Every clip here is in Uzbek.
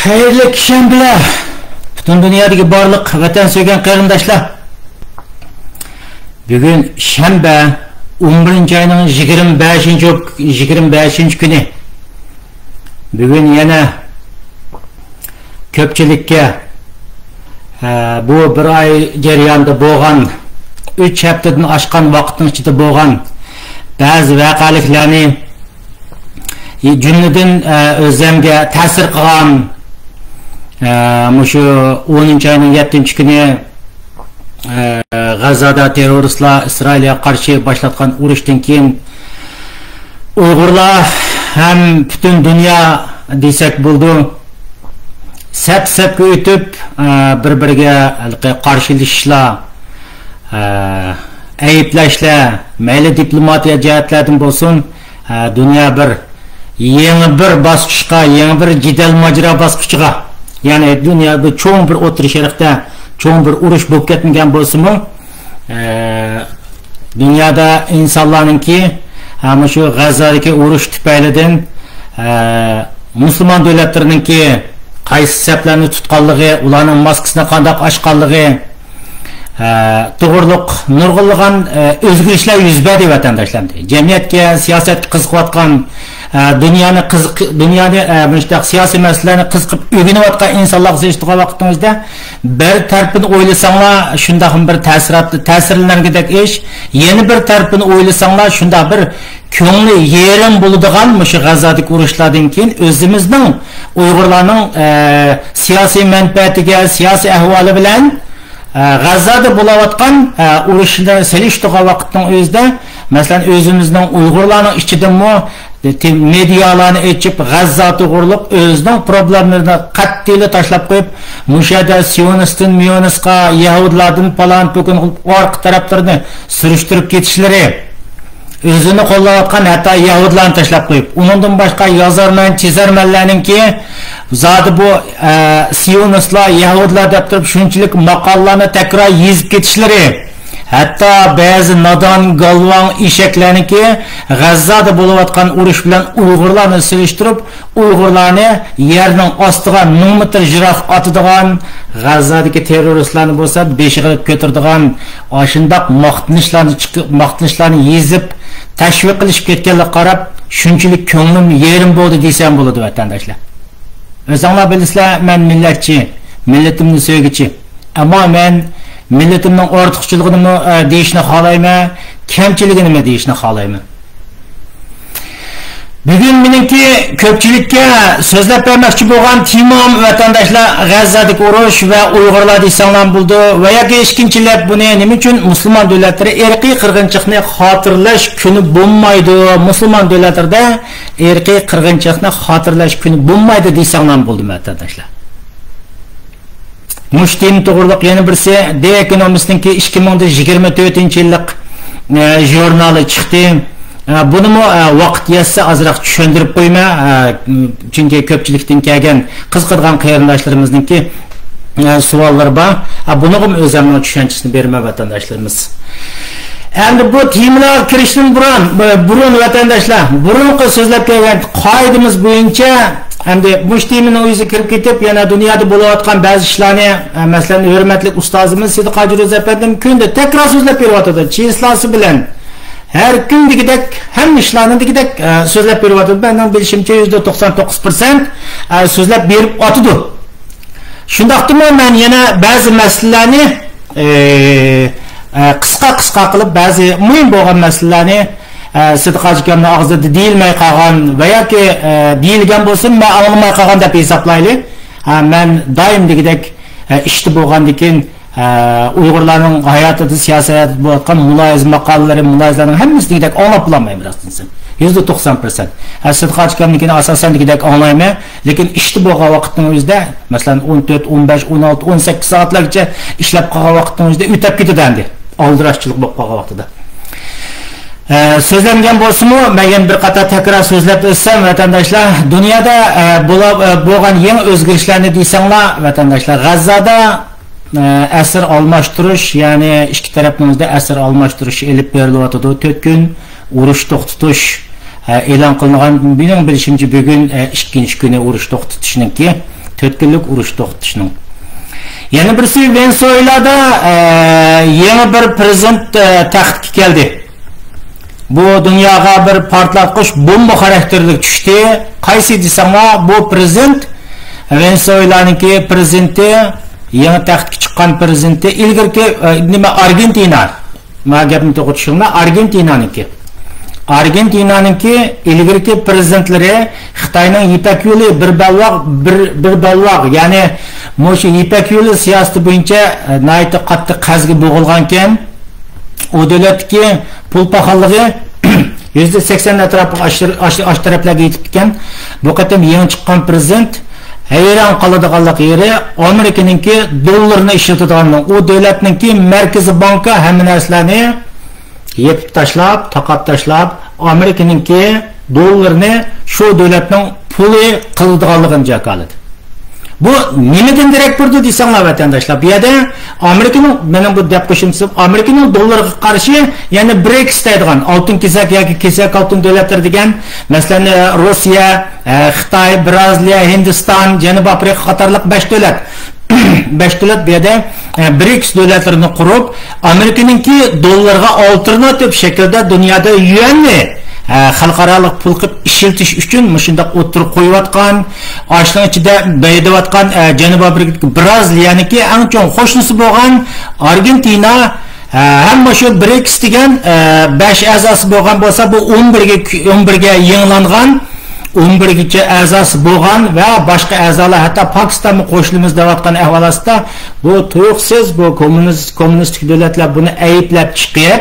Hayırlı şembeler. Bütün dünyadaki barlık vatan söygen qarindoshlar. Bugün şembe 11 ayının 25 günü. Bugün yana köpçülükке bu bir ay jarayonida bo'lgan 3 haftadan aşkan vaqtning ichida bo'lgan ba'zi voqealiklarni jumladan o'zimga ta'sir qilgan şu 10 ayının 7 günü Gazada teröristler İsrail'e karşı başlatkan uğraştan keyin Uygurlar hem bütün dünya desek buldu sep ötüp bir-biriga qarshilashlar ayıplaşlar mayli diplomatiya jihatlardan bo'lsin dünya bir yangi bir bosqichga yangi bir jidal majra bosqichiga yani dünyada çoğun bir o'tirishlikda çoğun bir urush bo'lib ketmagan bo'lsa-mu dünyada insonlarningki ham shu G'azadagi urush tufaylidan musulmon davlatlarininki qaysi saplarni tutganligi, ularning maskasini qanday ochganligi to'g'riliq nurg'unlagan o'zgarishlar yuz berdi vatandoshlar. Jamiyatga, siyosatga qiziqayotgan dünyani siyosiy masalalarni qiziqib o'rganayotgan insonlarga sezishgan vaqtimizda bir tarafini o'ylasanglar shunday bir ta'sirlanadigan ish, yana bir tarafini o'ylasanglar shunday bir ko'ngli yerim bo'ladigan shu G'azadagi urushlardan keyin o'zimizning Uyg'urlarning siyosiy manfaatiga, siyosiy ahvoli bilan G'azada bo'layotgan urushlar selishtigan vaqtning o'zida masalan o'zimizning Uyg'urlarning ichidami medialarni ochib G'azza to'g'riliq o'zining problemlarini qattiq tashlab qo'yib mushada sionistdan miyonistga yahudlardan falan to'kin orqa taraflarni surishtirib ketishlari o'zini qo'llayotgan hatto yahudlarni tashlab qo'yib undan boshqa yozarman chizarmanlarningki zodi bu sionistlar yahudlar deb turib shunchalik maqollarni takror yezib ketishlari hatta ba'zi nodon galvan eshaklarniki G'azzada bo'layotgan urush bilan Uyg'urlarni selishtirib Uyg'urlarni yerning ostiga 1000 metr jiroq otadigan G'azzadagi terroristlarni bo'lsa beshiga ko'taradigan oshundoq maqtanishlarni yezib tashviq qilishib ketganlarga qarab shunchalik ko'nglim yerim bo'ldi desam bo'ladi vatandoshlar. O'zinglar bilasizlar, men millatchi, millatimni sevgichi. Ammo men millatimning ortiqchiligini deyishni xohlayman, kamchiligini deyishni xohlayman. Bugun meningki ko'pchilikka so'zlab bermoqchi bo'lgan temam vatandoshlar G'azzadagi urush va Uyg'urlar desanglar bo'ldi va yoki ikkinchilab buni nima uchun musulmon davlatlari irqiy qirg'inchilikni xotirlash kuni bo'lmaydi, musulmon davlatlarda irqiy qirg'inchilikni xotirlash kuni bo'lmaydi desanglar bo'ldi vatandoshlar. Mushtim to'g'riliq yana birisi The Economist'ninki 2024-yillik jurnali chiqdi. Buni vaqt yetsa azroq tushuntirib qo'yma, chunki ko'pchilikdan kelgan qiziqadigan qarindoshlarimizninki savollar bor. Buni ham o'zimning tushunchisini berma vatandoshlarimiz. Endi bu temalarga kirishdan burun vatandoshlar, burunqi so'zlab kelgan qoidamiz bo'yicha endi mushtimning o'zi kirib ketib, yana dunyoda bo'layotgan ba'zi ishlarni, masalan, hurmatli ustozimiz Sidiq Hojiro'z apandim kunda takror so'zlab beryapti, chislasi bilan. Her gün dikidek hem işlerini dikidek sözlep beriyotdi. Benden bilishimcha %99% sözlep berib otidu. Shundaqdimi men yana ba'zi masalalarni qisqa qilib ba'zi muhim bo'lgan masalalarni Sidiq akamning og'zida deyilmay qolgan va yoki deyilgan bo'lsa, men anglamay qolgan deb hisoblayli. Men doim dikidek ishti bo'lgandan keyin Uyg'urlarning hayotida siyosat bo'layotgan muloyiz maqolalari, muloyizlarning hammasini degidek anglab bo'lmayman rostdan. %90%. Sidiq akamnikini asosan degidek anglayman, lekin ishti bo'lgan vaqtning o'zida, masalan 14, 15, 16, 18 soatlargacha ishlab qolgan vaqtning o'zida o'tib ketadi endi. Aldirashchilik bo'lib qolgan vaqtida. So'zlangan bo'lsa-mu, men bir qator takror so'zlab o'tsam vatandoshlar, dunyoda bo'lgan yangi o'zgarishlarni desanglar vatandoshlar, G'azzada asir almashtirish, ya'ni ikki tarafimizda asir almashtirish elib berilyapti. 4 kun urush to'xtatish e'lon qilingan. Mening bilishimcha bugun ikkinchi kuni urush to'xtatishninki 4 kunlik urush to'xtatishning. Yana birisi Venezuelada yangi bir prezident taxtga keldi. Bu dunyoga bir portlatqich bomba xarakterli tushdi. Qaysi desanglar bu prezident Venezuelaniki prezidenti, yangi taxtga chiqqan prezidenti ilgirki nima Argentina. Ma gapni to'g'ri Argentinaniki. Argentinaniki ilgirki prezidentlari Xitoyning Ipak yo'li bir balvoq, ya'ni mo'shu Ipak yo'li siyosati bo'yicha nayta qattiq qazga bo'g'ilgan ekan. O davlatdagi pul paxalligi %80 atrofiga osh taraflarga yetib ketgan. Bu qatam yangi chiqqan prezident hayron qoladiganlik yeri Amerikaningki dollarni ishlatadigan, o davlatningki markaziy banki hamma narsalarni yepib tashlab, taqab tashlab, Amerikaningki dollarni shu davlatning puli qiladiganligini jakaladi. Bu nimadan derak bo'ldi desanglar vatandoshlar. Bu yerda Amerikaning mening bu deb qo'shimsiz Amerikaning dollarga qarshi yana BRICS deydigan oltin kesak yoki kesak oltin davlatlar degan, masalan Rossiya, Xitoy, Braziliya, Hindiston, Janubiy Afrika qatorliq 5 davlat 5 davlat bu yerda BRICS davlatlarini qurib, Amerikaningki dollarga alternativ shaklda dunyoda yuanni xalqaro pul qilib ishiltish uchun shunday o'tirib qo'yayotgan, ochning ichida beydayotgan Janubiy Afrika, Braziliyaniki eng chong qo'shnisi bo'lgan Argentina hamma shu BRICS degan 5 a'zosi bo'lgan bo'lsa, bu 11ga yangilangan 11gacha a'zosi bo'lgan va boshqa a'zolar hatto Pokistonga qo'shilamiz deyotgan ahvolda bu to'xsiz bu kommunistik davlatlar buni ayblab chiqib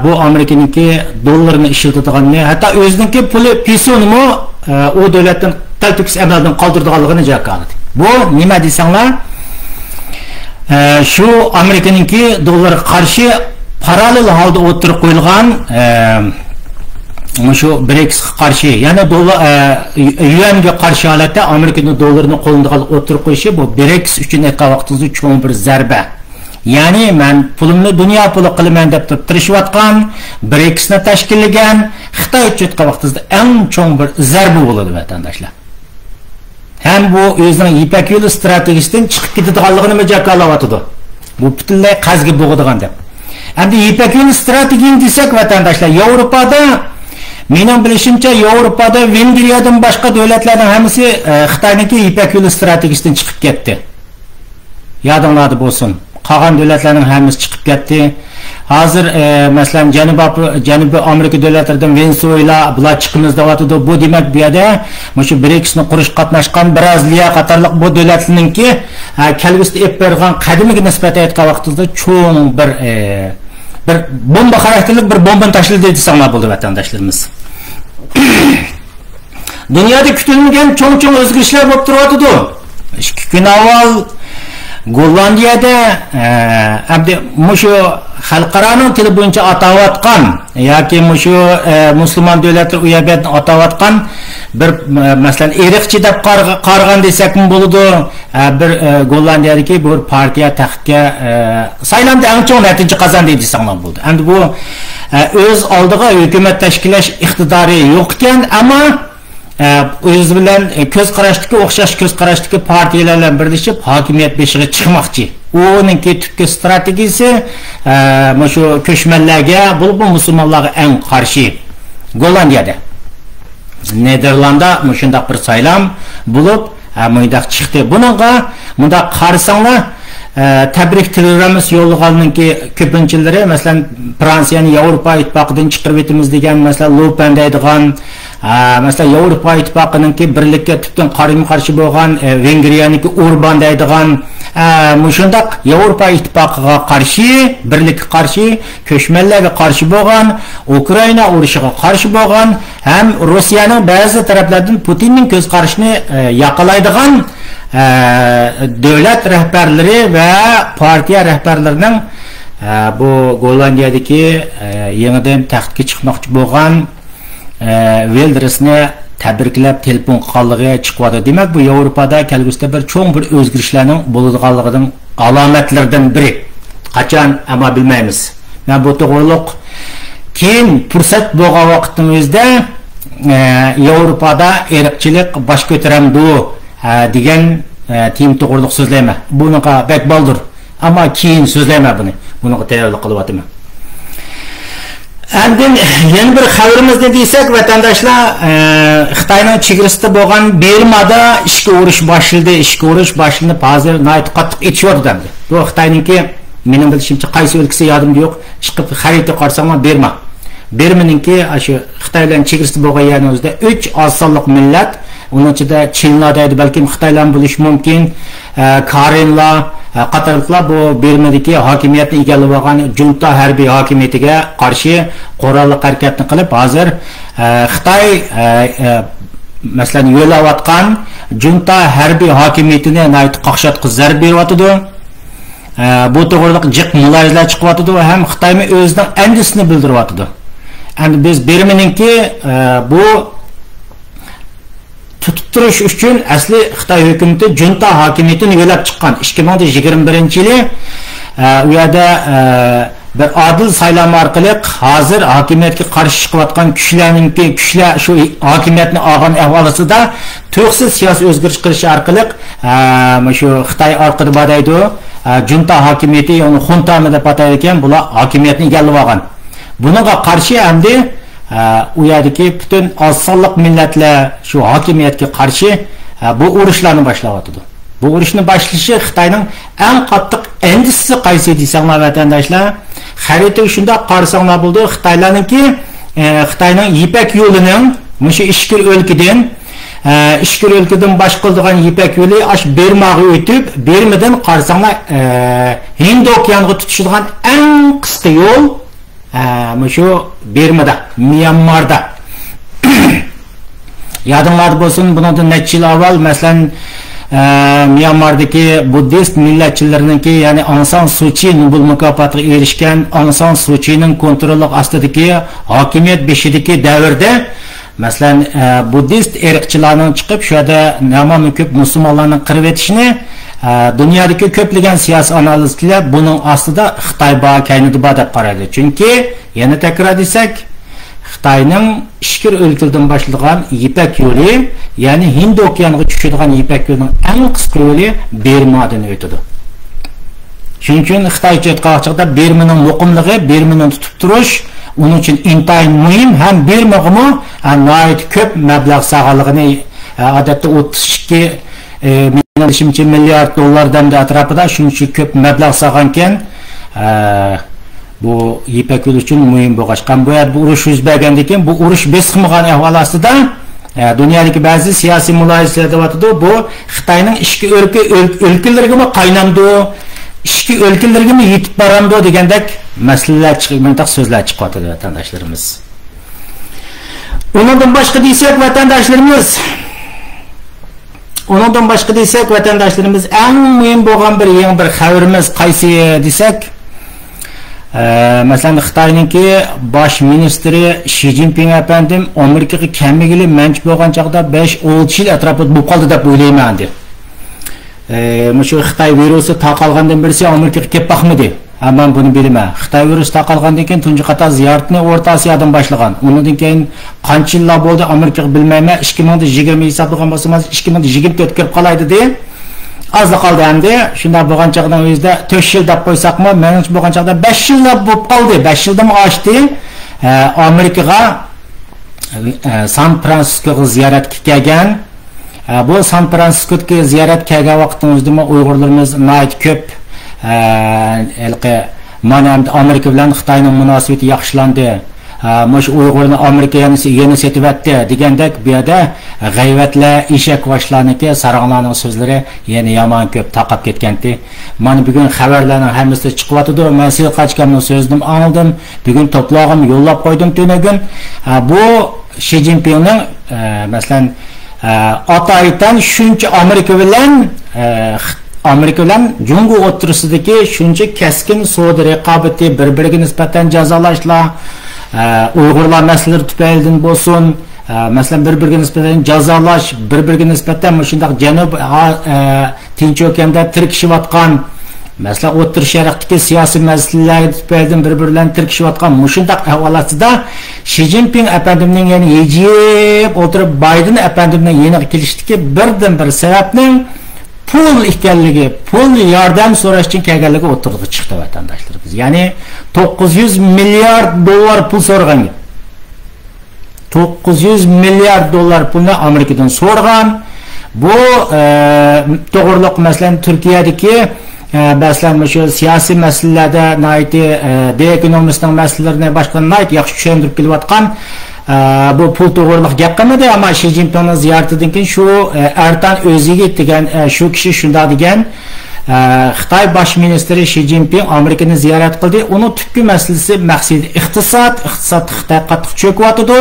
bu Amerikaniki dollarni ishlatadiganini, hatto o'ziniki puli pesonimi o davlatdan taltiks amaldan qoldirdiganligini jakaladi. Bu nima desanglar, shu Amerikaniki dollarga qarshi parallel holda o'tirib qo'yilgan shu BRICSga qarshi, ya'ni dollar yuanga qarshi holatda Amerikaning dollarini qo'lida o'tirib qo'yishi bu BRICS uchun vaqtida cho'ng bir zarba. Ya'ni men pulimni dunyo puli qilaman deb tirishayotgan, BRICSni tashkillagan Xitoy uchun vaqtida eng cho'ng bir zarba bo'ladi vatandoshlar. Ham bu o'zining Ipak yo'li strategiyasidan chiqib ketadiganligini jakolayotdi. Bu butunlay qazga bo'g'adigan deb. Endi Ipak yo'li strategiyani desak vatandoshlar, Yevropada mening bilishimcha Yevropada Vengriyadan boshqa davlatlarning hammasi Xitoyniki Ipak yo'li strategiyasidan chiqib ketdi. Yodinglarda bo'lsin. Qolgan davlatlarning hammasi chiqib ketdi. Hozir masalan Janubiy Amerika davlatlaridan Venezuela bular chiqimiz deyotdi. Bu demak bu yerda shu BRICSni qurish qatnashgan Braziliya qatorliq bu davlatlarningki kelgusida ep bergan qadimiga nisbatan aytgan vaqtida cho'ng bir bomba xarakterli bir bombani tashladi desanglar bo'ldi vatandoshlarimiz. Dunyoda kutilmagan cho'ng o'zgarishlar bo'lib turibdi. 2 kun avval Gollandiyada abdi mushu xalqaroning tili bo'yicha atayotgan yoki mushu musulmon davlatlar uyabiyatni atayotgan bir masalan eriqchi deb qarg'an desak bo'ladi. Bir Gollandiyadagi bir partiya taxtga saylandi, eng chong natija qozondi desanglar bo'ldi. Endi bu o'z oldiga hukumat tashkillash iqtidori yo'q ekan, ammo o'zi bilan ko'z qarashdagi o'xshash ko'z qarashdagi partiyalar bilan birlashib hokimiyat beshiga chiqmoqchi. Uninki tubki strategiyasi shu ko'chmanlarga, bu musulmonlarga eng qarshi. Gollandiyada, Niderlandda shunday bir saylam bo'lib, mundaq chiqdi. Bunga mundaq qarasanglar, tabrik tillarimiz yo'llaganninki ko'pinchilari, masalan, Fransiyani Yevropa ittifoqidan chiqarib etamiz degan, masalan, Le Pen deydigan, masalan, Yevropa ittifoqininki birlikka tutun qarshi bo'lgan Vengriyaniki Orban deydigan, shundaq Yevropa ittifoqiga qarshi, birlikka qarshi, ko'chmanlarga qarshi bo'lgan, Ukraina urushiga qarshi bo'lgan, ham Rossiyaning ba'zi taraflardan Putinning ko'z qarashini yaqalaydigan davlat rahbarlari va partiya rahbarlarining bu Gollandiyadagi yangidan taxtga chiqmoqchi bo'lgan Wildersni tabriklab telefon qilganligi chiqadi. Demak, bu Yevropada kelgusida bir cho'ng bir o'zgarishlarning bo'ladiganligining alomatlaridan biri. Qachon ama bilmaymiz. Men bu to'g'riliq keyin fursat bo'lgan vaqtimizda Yevropada irqchilik bosh ko'taramdi. degan tiyim to'g'riliq so'zlayman. Bunaqa bek boldir. Ama keyin so'zlayman buni. Bunaqa tayyorlik qilyapman. Endi yana bir xabarimizni desak, vatandaşlar Xitoyning chegarasida bo'lgan Birmada ishga urush boshlandi. Ishga urush boshlanib, hozir nayt qattiq etishyapti. Bu Xitoyningki mening bilishimcha qaysi o'lkasi yodimda yo'q. Chiqib xarita qarsanglar Birma. Birminingki shu Xitoy bilan chegarasida bo'lgan yerning o'zida 3 oz sonliq millat, uning ichida Chinlar deydi, balkim Xitoylar bo'lishi mumkin, Karenlar qatorliqlar bu Birmadagi hokimiyatni egallab olgan junta harbiy hokimiyatiga qarshi qurolliq harakatni qilib, hozir Xitoy masalan yo'layotgan junta harbiy hokimiyatini nayt qaqshatqi zarb beryapti. Bu to'g'riliq jiq mulohazalar chiqyapti ham Xitoyning o'zining andisini bildiryapti. Endi biz Birminingki bu tutib turish uchun asli Xitoy hukumati junta hokimiyatini yo'lab chiqqan 2021-yili u yerda bir adil saylama orqali hozir hokimiyatga qarshi chiqayotgan kuchlar shu hokimiyatni olgan ahvolisida to'xsiz siyosiy o'zgarish qilish orqali shu Xitoy orqada bodaydi junta hokimiyati yani xuntani deb ataydi ekan, bular hokimiyatni egallab olgan. Bunga qarshi endi u yerdagi butun oz sonliq millatlar shu hokimiyatga qarshi bu urushlarni boshlanyapti. Bu urushni boshlashi Xitoyning eng qattiq endisi qaysi desanglar vatandaşlar, xarita shunda qarasanglar bo'ldi. Xitoyning Ipak yo'lining mushu ishkir o'lkadan boshqildigan Ipak yo'li ash Birmaga o'tib, Birmadan qarasanglar Hind okeaniga tutishadigan eng qisqa yo'l mushu Birmada, Myanmarda. Yadinglarda bo'lsin, bundan necha yil avval masalan Myanmardagi buddist millatchilarininki, ya'ni Aung San Suu Kyi Nobel mukofotiga erishgan Aung San Suu Kyining kontroli ostidagi hokimiyat beshidagi davrda masalan buddist irqchilarning chiqib shu yerda namozni ko'p musulmonlarni qirib etishini dunyodagi ko'plagan siyosiy analizchilar buning ostida Xitoy bor kaynida bor deb qaraydi. Chunki yana takror desak, Xitoyning ishkir o'lkadan boshlangan Ipak yo'li, ya'ni Hind okeaniga tushadigan Ipak yo'lining eng qisqa yo'li Birmadan o'tadi. Shuning uchun Xitoycha aytqanda Birmaning muqimligi, Birmaning tutib turish uning uchun intayin muhim. Ham Birmag'imi nihoyat ko'p mablag' sag'aligini odatda 32 milliard dollardan da atrofida shuncha ko'p mablag' sag'ankan bu Ipak yo'li uchun muhim bo'lgan. Bu urush yuz bergandan keyin bu urush besqilgan ahvol ostida dunyodagi ba'zi siyosiy mulohazalar deyapti. Bu Xitoyning ishki o'lkalariga qaynamdi, ishki o'lkalariga yetib boramdi degandek masalalar chiqib, mintaq so'zlar chiqyapti vatandaşlarimiz. Undan boshqa vatandaşlarimiz eng muhim bo'lgan yangi bir xabarimiz qaysi desak, masalan Xitoyningki bosh ministri Xi Jinping efendim Amerikaga kelmagili manch bo'lgan chaqda 5-6 yil atrofida bo'lib qoldi deb o'ylayman dedi. Shu Xitoy virusi taqalgandan birisi Amerikaga kelib baxmidi. Ben bunu bilmem. Xitoy virusi taqalgandan keyin tunji qator ziyoratni O'rta Osiyodan boshlagan. Undan keyin qancha yillar bo'ldi Amerikaga bilmayman. 2020 hisoblagan bo'lsangiz 2024 kirib qolaydi deb az qoldi endi. Shunda bo'lgan chaqda o'zida 4 yil deb qo'ysaqmi, menimcha bo'lgan chaqda 5 yil bo'lib qoldi. 5 yildan oshdi. Amerikaga San Fransiskoga ziyoratga kelgan. Bu San Fransiskoga ziyorat kelgan vaqtimizda Uyg'urlarimiz nayt ko'p mana Amerika bilan Xitoyning munosabati yaxshilandi. Mush Uyg'urni Amerika yana setyapti degandek bu yerda g'ayvatlar, eshak boshlarniki saranglarning so'zlari yana yomon ko'p taqab ketgandi. Mana bugun xabarlarning hammasi chiqyapti. Men siz qachkamning so'zini oldim. Bugun to'plag'im yo'llab qo'ydim tunagun. Bu Xi Jinpingning masalan Ataydan shuncha Amerika bilan Jungo o'tirisidagi shuncha kaskin savdo raqobati, bir-biriga nisbatan jazolashlar, Uyg'urlar masalalari tufaylidan bo'lsin, masalan bir-biriga nisbatan jazolash, bir-biriga nisbatan shunday Janub Tinch okeanda tirkishayotgan Mesela O'rta Sharqdagi siyosiy masalalar tufaylidan bir-birlarini tirkishayotgan mushundaq ahvolatida Xi Jinping efendimning yani yejib o'tirib Biden efendimning yeniga kelishdagi birdan-bir sababning pul ekanligi, pul yordam so'rash uchun kelganligi o'tirg'i chiqdi vatandoshlarimiz. Ya'ni 900 milliard dollar pul so'ragan. 900 milliard dollar pulni Amerikadan so'ragan. Bu to'g'riliq masalan Turkiyadagi Bəslən şu siyasi məsələlərdə naiti ekonomistning məsələlərini başqa naiti yaxşı tushundirib kelayotgan bu pul to'g'riliq gap qilmadi, ammo Xi Jinpingning ziyaratidan keyin shu Ertan o'ziga degan shu kishi shunda degan Xitoy bosh ministri Xi Jinping Amerikani ziyorat qildi. Uning tubki masalasi maqsadi iqtisod Xitoy qattiq cho'kyotdi.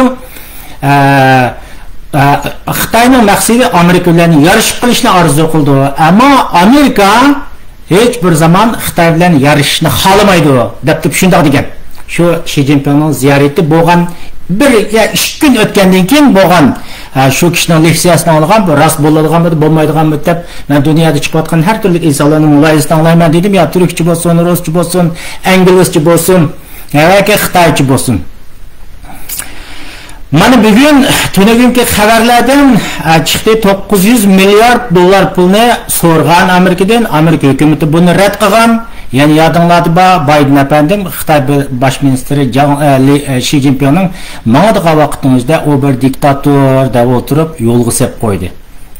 Xitoyning maqsadi Amerika bilan yarışib qilishni orzu qildi, ammo Amerika hech bir zaman Xitoy bilan yarışishni xohlamaydi deb shunday degan. Shu Xi Jinpingning ziyorati bo'lgan bir ya 2 kun o'tgandan keyin bo'lgan shu kishining leksiyasini olgan, bu rost bo'ladiganmi, bo'lmaydiganmi deb men dunyoda chiqayotgan har turli insonlarning muloyizasini anglayman dedim. Ya turkcha bo'lsin, ruscha bo'lsin, inglizcha bo'lsin, yoki xitoycha bo'lsin. Mana bugun tunagungi xabarlardan chiqdi 900 milliard dollar pulni so'rgan Amerikadan. Amerika hukumati buni rad qilgan. Yani yadinglarda Biden efendim Xitoy bosh ministri Xi Jinpingning ma'noda vaqtingizda u bir diktator deb o'tirib yo'lga sep qo'ydi.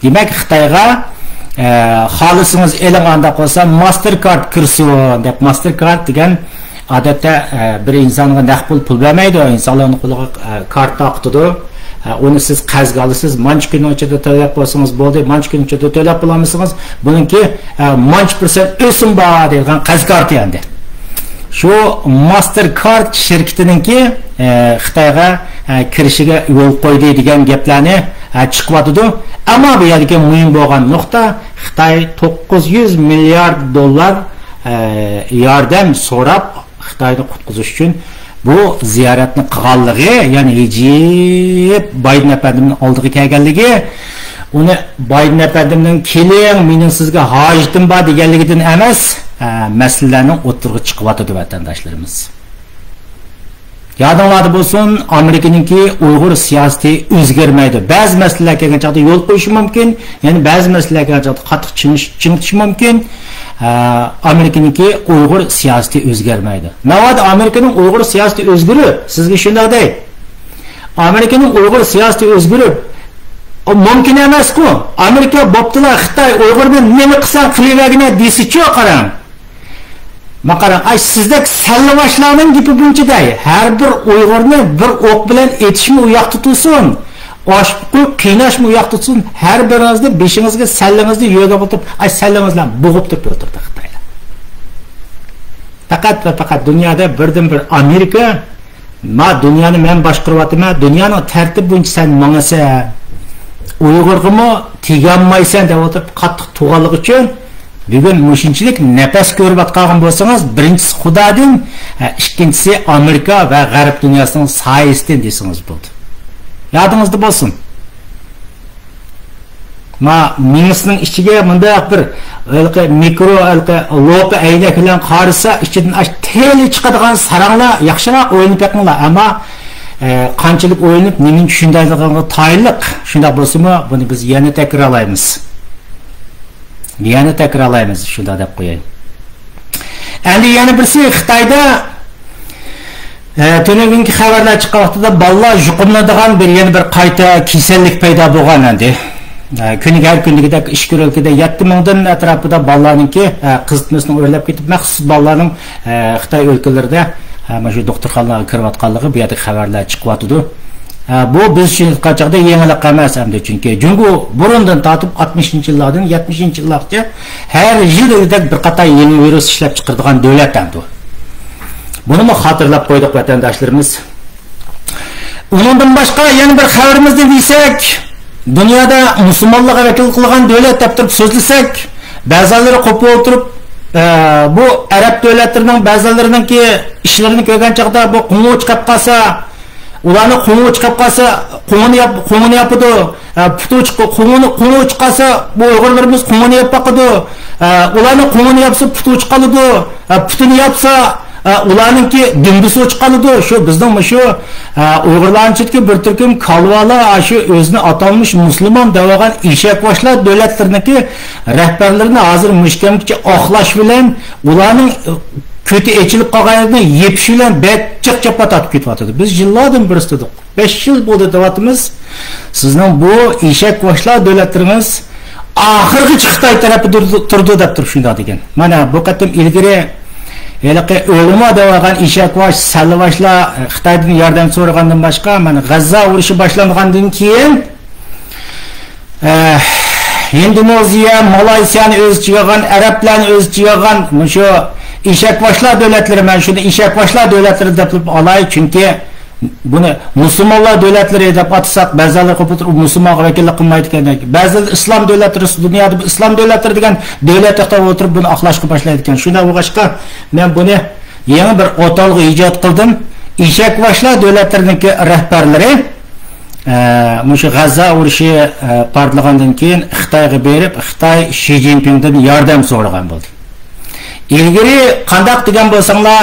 Demak Xitoyga xohlasangiz elinganda qolsa Mastercard kirsin deb Mastercard degan odatda bir insonga naqd pul bermaydi, insonlarning qo'liga karta taqtidi. Onu siz qazga olasiz, manch kun ichida to'lab bo'lsangiz bo'ldi, manch kun ichida to'lab bo'lmasangiz, buningki manch % o'sim bor degan qaz karta endi. Shu Mastercard shirkatiningki Xitoyga kirishiga yo'l qo'ydi degan gaplarni chiqyapti. Ammo bu yerga muhim bo'lgan nuqta Xitoy 900 milliard dollar yordam so'rab Xitoyni qutqizish uchun bu ziyoratni qilganligi, ya'ni hijib Biden efendimning oldiga kelganligi, uni Biden efendimning keling, mening sizga hojitim bor deganligidan emas, masalalarning o'tirg'i chiqyapti vatandoshlarimiz. Yadinglarda bo'lsin, Amerikaningki Uyg'ur siyosati o'zgarmaydi. Ba'zi masalalar kelgan chaqda yo'l qo'yishi mumkin, ya'ni ba'zi masalalar kelgan chaqda qattiq chinish mumkin. Amerikaningki Uyg'ur siyosati o'zgarmaydi. Navoda Amerikaning Uyg'ur siyosati o'zgarib, sizga shunday deydi. Amerikaning Uyg'ur siyosati o'zgarib, mumkin emas-ku. Amerika bo'ptilar Xitoy Uyg'urni nima qilsa qilavergina desichi qarang. Maqarang, ay sizdek sallavaşlarning gipi bunchaday. Har bir Uyg'urni bir o'q bilan etishmi u yoqda tursin. Oshqu qiynashmi u yoqda tursin. Har biringizni beshingizga sallangizni yo'lga o'tib, ay sallangizni bo'g'ib turib o'tirdi Xitoylar. Faqat va faqat dunyoda birdan-bir Amerika, ma dunyoni men boshqaryapman, dunyoning tartib bo'yicha sen mangasa Uyg'urg'imi teganmaysan deb o'tirib qattiq tug'anligi uchun bugun mushunchilik nafas ko'rib atqan bo'lsangiz, birinchisi Xudodan, ikkinchisi Amerika va G'arb dunyosining soyasidan desangiz bo'ldi. Yodingizda bo'lsin. Ma mingisning ichiga bunday bir mikro lopi aynak bilan qarasa, ichidan teli chiqadigan saranglar yaxshiroq o'ynab yaqinlar, ammo qanchalik o'ynab nima tushunadiganga tayinliq. Shunday bo'lsa-mu, buni biz yana takrorlaymiz. Yana takrorlaymiz, shunda deb qo'yaylik. Endi yana birisi Xitoyda tunagungi xabarlar chiqqan vaqtida bolalar yuqumlanadigan yana bir qayta kasallik paydo bo'lgan endi. Kuniga har kundagidek ish ko'rilganda 7000 dan atrofida bolalarningki qizitmasini o'rlab ketib, maxsus bolalarning Xitoy o'lkalarida mana shu doktorxonalarga kirayotganligi bu yerda xabarlar chiqyapti. Bu biz uchun qachaqda yangilik emas hamda, chunki Jungo burundan tortib 60-yillardan 70-yillargacha har yildek bir qator yangi virus ishlab chiqaradigan davlat hamdi. Buni xotirlab qo'ydik vatandoshlarimiz. Undan boshqa yana bir xabarimizni desak, dunyoda musulmonlarga vakil qilgan davlat deb turib so'zlasak, ba'zilari qo'pib o'tirib, bu arab davlatlarining ba'zilarininki ishlarini ko'rgan chaqda bu qungu chiqib qolsa, ularni qo'ng'i chiqib qolsa, qo'ng'ini yapidi, qo'ng'i chiqsa, bu Uyg'urlarimiz qo'ng'ini yap baqidi, ularni qo'ng'ini yapsa puti chiqadi, putini yapsa ularninki dimbisi chiqadi. Shu bizning shu Uyg'urlarning bir turkum kalvalar shu o'zini atalmış musulmon degan eshakboshlar davlatlarniki rahbarlarini hozir mushkamcha oqlash bilan ularning kötü eçilip qolganini yepish bilan batchiq chapatatib ketyapti. Biz yillardan beri istadik. 5 yil bo'ldi deyapmiz. Sizning bu eshakboshlar davlatlaringiz oxirgi Xitoy tarafi turdi deb turib shunday degan. Mana bu qatim ilgari o'limi degan eshakbosh, salvoshlar Xitoydan yordam so'ragandan boshqa mana G'azza urushi boshlangandan keyin Indoneziya, Malayziyani o'z ichiga olgan, Arablarni o'z ichiga olgan shu eshakboshlar davlatlari, men shuni eshakboshlar davlatlari deb olay, chunki buni musulmonlar davlatlari deb atsak, ba'zilar qo'pib musulmonga vakillik qilmaydi ekan. Ba'zilar islom davlatlari, dunyoda islom davlatlari degan davlatda o'tirib buni oqlashga boshlaydi ekan. Shundan o'g'ashqa men buni yangi bir o'talg'i ijod qildim. Eshakboshlar davlatlarining rahbarlari Mushu G'azza urushi portlagandan keyin Xitoyga berib, Xitoy Shi Jinpingdan yordam so'ragan bo'ldi. İlgari qandaq degan bo'lsanglar,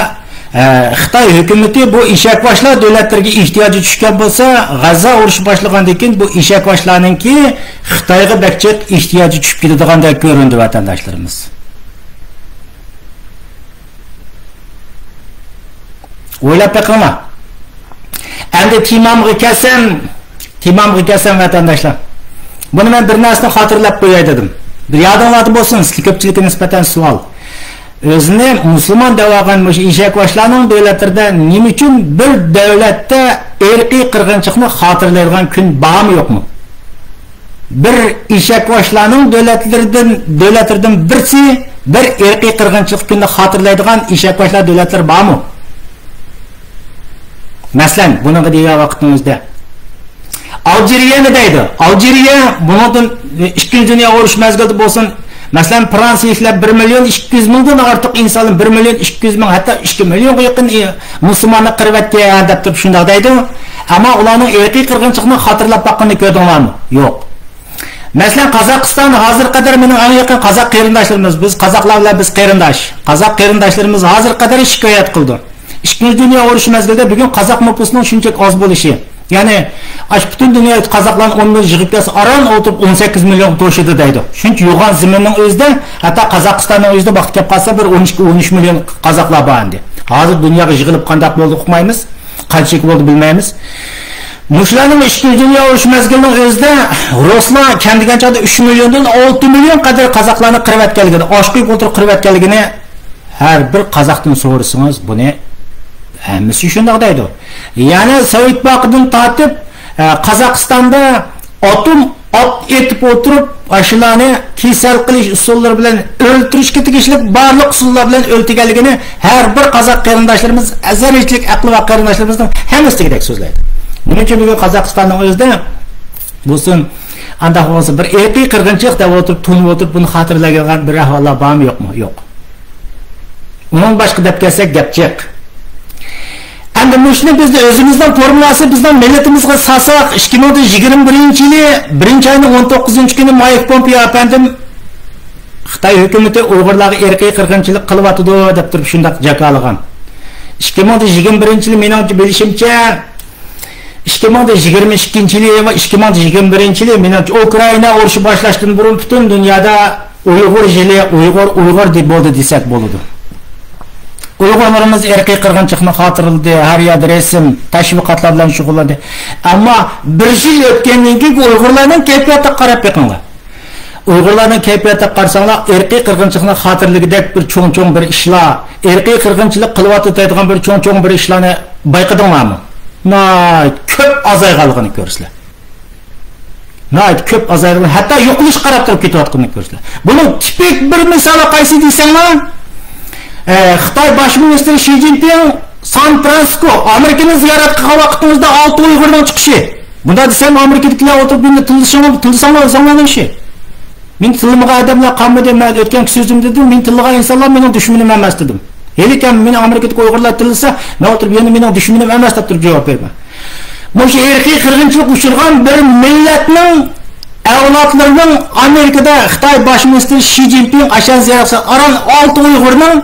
Xitoy hukumati bu eshakboshlar davlatlariga ehtiyoji tushgan bo'lsa, G'azza urushi boshlagandan keyin bu eshakboshlarningki Xitoyga bakchiq ehtiyoji tushib ketadiganday ko'rindi vatandoshlarimiz. O'ylab boqinglar. Endi timamga kelsam vatandoshlar. Buni men bir narsani xotirlab qo'yay dedim. Bir yodingizda bo'lsin, sizga ko'pchilikka nisbatan savol. Özünü musulmon devagan eshakboshlarning davlatlarida nima uchun bir davlatda irqiy qirg'inchilikni xotirlaydigan kun bormi yo'qmi? Bir eshakboshlarning davlatlaridan birsi bir irqiy qirg'inchilik kunini xotirlaydigan eshakboshlar davlatlari bormi? Masalan, bunga degan vaqtimizda Algeriya ne deydi? Algeriya bundan 2. Dünya urushi mezgilida bo'lsin, masalan Fransiyliklar 1 milyon 200 mingdan ortiq insonni 1 milyon 200 ming hatta 2 millionga yaqin musulmonni qirvatga deb turib shunday deydi. Ammo ularning irqiy qirg'inchilikni xotirlab boqqanini ko'rdinglarmi? Yo'q. Masalan Qozog'iston hozir qadar mening eng yaqin qozoq qarindoshlarimiz, biz qozoqlar bilan biz qarindosh. Qozoq qarindoshlarimiz hozir qadar shikoyat qildi. 2. Dünya urushi mezgilida bugun qozoq nüfusining shunchaki oz bo'lishi. Yani bütün dünya Kazaklarning 10 milyon yig'ib kelsa, aran o'tib 18 milyon to'shidi deydi. Chunki yo'g'on zaminning o'zida, hatto Qozog'istonning o'zida vaqt kelib qolsa bir 12-13 milyon qozoqlar bor endi. Hozir dunyoga yig'ilib qanday bo'ldi uqmaymiz, qancha bo'ldi bilmaymiz. Mushlarning 2. Dünya urushi mezgilining o'zida Ruslar kendiganchada 3 milyondan 6 milyon qadar qozoqlarni qirib o'tganligini, oshqo'yib o'tirib qirib o'tganligini har bir qozoqdan so'rasangiz buni hammasi shunday deydi. Yani Sovet Bankı'dan tartib Qozog'istonda ot etib o'tirib, ashulani kesal qilish usullari bilan o'ltirishga tegishli barliq usullar bilan o'ltirganligini har bir qozoq qarindoshlarimiz, azariylik aqli va qarindoshlarimizni hammasi tegak so'zlaydi. Buning uchun bugun Qozog'istonning o'zida bo'lsin, andaq bo'lsa bir irqiy qirg'inchilik deb o'tirib, tunib o'tirib buni xotirlagan bir ahvollar bormi yo'qmi? Yo'q. Undan boshqa deb kelsak gapchiq. Endi mushni bizni o'zimizdan formulasi bizdan millatimizga salsak 2021-yili 1-oyning 19-kuni Mayk Pompeo apandim Xitoy hukumati Uyg'urlarga irqiy qirg'inchilik qilyapti deb turib shunday jakalagan. 2021-yili meningcha bilishimcha 2022-yili va 2021-yili meningcha Ukraina urushi boshlashdan burun butun dunyoda Uyg'ur yili, Uyg'ur deb bo'ldi desak bo'ladi. Uyg'urlarimiz irqiy qirg'inchilikni xotirladi, har yerda resim, tashviqotlar bilan shug'ullandi. Ammo bir yil o'tgandan keyin Uyg'urlarning kayfiyatiga qarab beqinglar. Uyg'urlarning kayfiyatiga qarasanglar, irqiy qirg'inchilikni xotirligidek bir cho'ng-cho'ng bir ishlar, irqiy qirg'inchilik qilyotadigan bir cho'ng-cho'ng bir ishlarni bayqadinglarmi? Ko'p azayganligini ko'rsizlar. Ko'p azaygan, hatto yo'qlish qarab turib ketayotganini ko'rsizlar. Buning tipik bir misoli qaysi desanglar, Xitoy bosh ministri Shi Jinping San Fransisko Amerikani ziyorat qilgan vaqtimizda 6 Uyg'urdan chiqishi. Bunda desam Amerikadagilar o'tirib buni tilsanglar ishi. Men tilmaga odamlar qamida men o'tgan so'zim dedim, men tilga insonlar mening dushmanim emas dedim. Lekin men Amerikadagi Uyg'urlar tilsa, men o'tirib yana mening dushmanim emas deb turib javob berman. Muş erki kırgınçılık uçurgan bir milletinin avlatlarının Amerika'da Xitay baş ministri Xi Jinping aşan ziyaretçisi aran 6 Uygur'un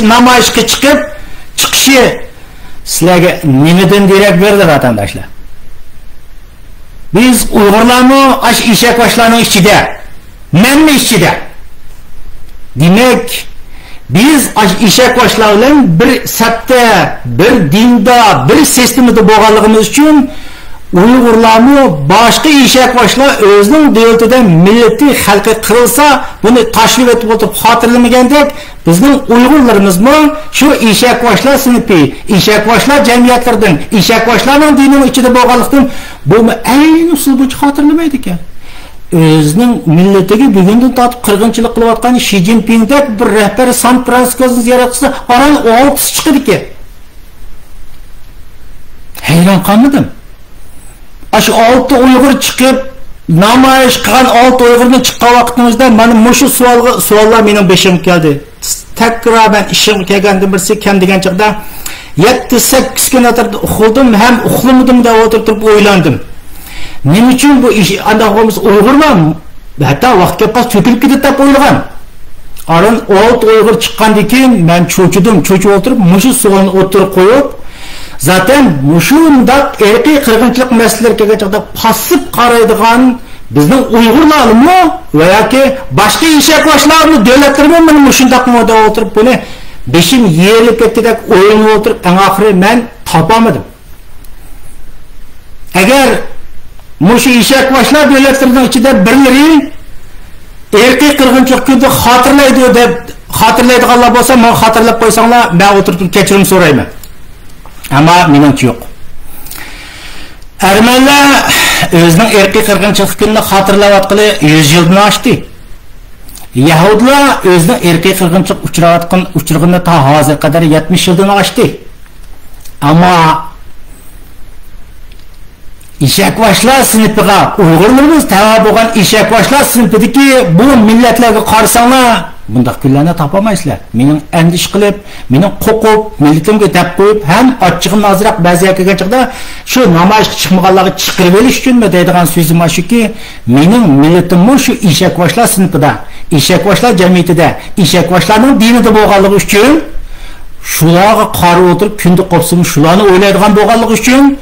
namayışga çıkıp çıkışı sizlerge nemeden direk verdi vatandaşlar. Biz Uygurlarmı aş işek başlarının işçide, menmi işçide. Demek biz aş işek başlarının bir septe, bir dinda, bir sistemde boğanlığımız için Uygurlarmı başka işek başlar özünün devletinde milleti halkı kırılsa bunu taşrif etip oturup hatırlamagendek bizning Uygurlarımız mı şu işek başlar sınıfı, işek başlar cemiyetlerden, işek başlarının dininin içinde boğanlıktan bu mu en usul bu hatırlamaydı ki? Özünün milleteki bugünden tatıp kırgınçılık kılıvatkan Xi Jinping'de bir rehberi San Francisco'nun ziyaretçisi aran 6 çıkıdı ki. Hayran kalmadım. Aşı 6 Uygur çıkıp namayış kılan 6 Uygur'un çıkkan vaktimizde benim şu suallar benim beşim geldi. Tekrar ben işim kelgendim birisi kendigen çıkta 7-8 gün atardı okudum hem okulumudum da oturup oylandım. Ne için bu iş andağımız Uygur mu? Hatta vakit yapmaz çökülüp gidip de oylagan. Arın 6 Uygur çıkkan diken ben çocuğum oturup muşu sualını oturup koyup zaten muşunda erkek kırgınçılık meseleleri kelgende pasıp qaraydigan bizning Uygurlarmı veya ki başka işek başlarını devletlerimi benim muşundaq moda oturup bunu beşim yerilip ketdek oyunu oturup en ahire ben tapamadım. Eğer muşu işek başlar devletlerinin içinde birileri erkek kırgınçılık günde hatırlaydı deb hatırlaydiganlar bolsa men hatırlap qo'ysanglar ben oturup kechirim so'rayman. Ama menimcha yok. Ermeniler özünün erkek kırgınçılık gününü hatırlavatqılı 100 yılını aştı. Yahudiler özünün erkek kırgınçılık uçurğını ta hazır kadar 70 yılını aştı. Ama işek başlar sınıfıga Uygurlarımız tava boğan işek başlar sınıfıdaki bu milletlerge qarsanlar bundaq günlerine tapamayızlar. Mening endiş qilib, mening qo'qib, milletimge deb qo'yib, ham ochiqim azroq ba'zi yerga chiqdi. Shu namoyish chiqmaganlarga chiqirib olish uchunmi deydigan so'zim shuki, mening milletim shu ishak boshlar sinfida, ishak boshlar jamiyatida, ishak boshlarning dinida bo'lganligi uchun shularga qarab o'tirib kunda qopsim shularni o'ylaydigan bo'lganligi uchun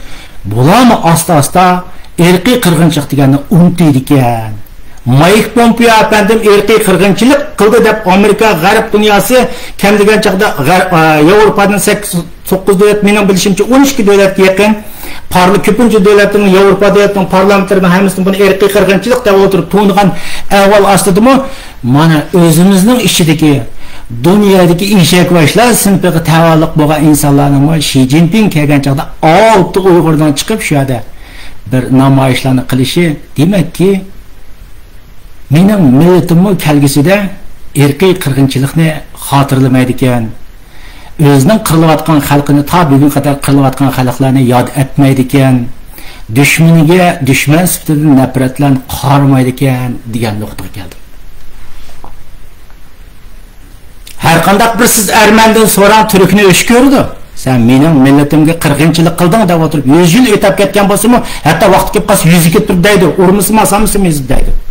bularni asta-asta erkiy qirg'inchilik deganni unutdi ekan. Mike Pompeo efendim erkek kırgınçılık kıldı deb Amerika Garip dünyası kendigen çağda Avrupa'nın 9 devlet benim bilişimçe 12 devlet yakın köpüncü devletinin Avrupa devletinin parlamenterinin hemsinin bunu erkek kırgınçılık deb oturup tuğungan evvel astıdı mı? Mana özümüzün işçideki dünyadaki işek başlar sınıfı tavallık boğa insanların Xi Jinping kelgen çağda 6 Uygur'dan çıkıp şu anda bir namayışlarını kılışı demek ki mening milletimning kelgisida erkiy qirg'inchilikni xotirlamaydi ekan. O'zining qirilayotgan xalqini ta bugun qadar qirilayotgan xalqlarni yod etmaydi ekan. Dushmaniga dushman sifatida nafratlan qaramaydi ekan degan nuqtaga keldi. Har qanday bir siz Armandan so'ran turkni o'sh ko'rdi. Sen mening milletimga qirg'inchilik qilding deb o'tirib 100 yil o'tib ketgan bo'lsa-mu, hatto vaqt kelib qolsa 100 yil turib deydi, urmismasamsiz deydi.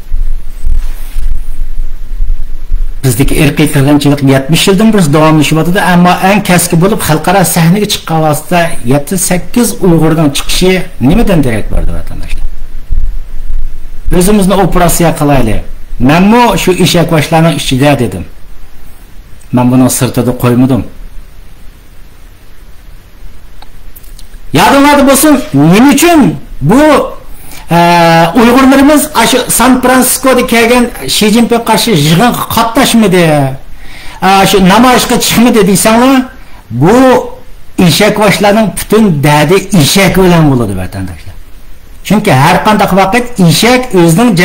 Bizdeki erkek kırgınçılık 70 yıldan bir davamlaşıvadı ama en keski bulup halkara sahneye çıkan vasıta 7-8 Uygur'dan çıkışı nemeden direkt vardı vatandaşlar? Özümüzün operasyon kılaylı. Ben bu şu işek başlarının işçiler dedim. Ben bunu sırtada koymadım. Yadımlarda olsun, ne için bu Uygurlarımız San Francisco'da kelgen Xi Jinping karşı yığın katlaşmadı. Şu namayışga çıkmadı deysenler bu işek başlarının bütün derdi işek bilen buludu vatandaşlar. Çünkü her kandak vakit işek özünün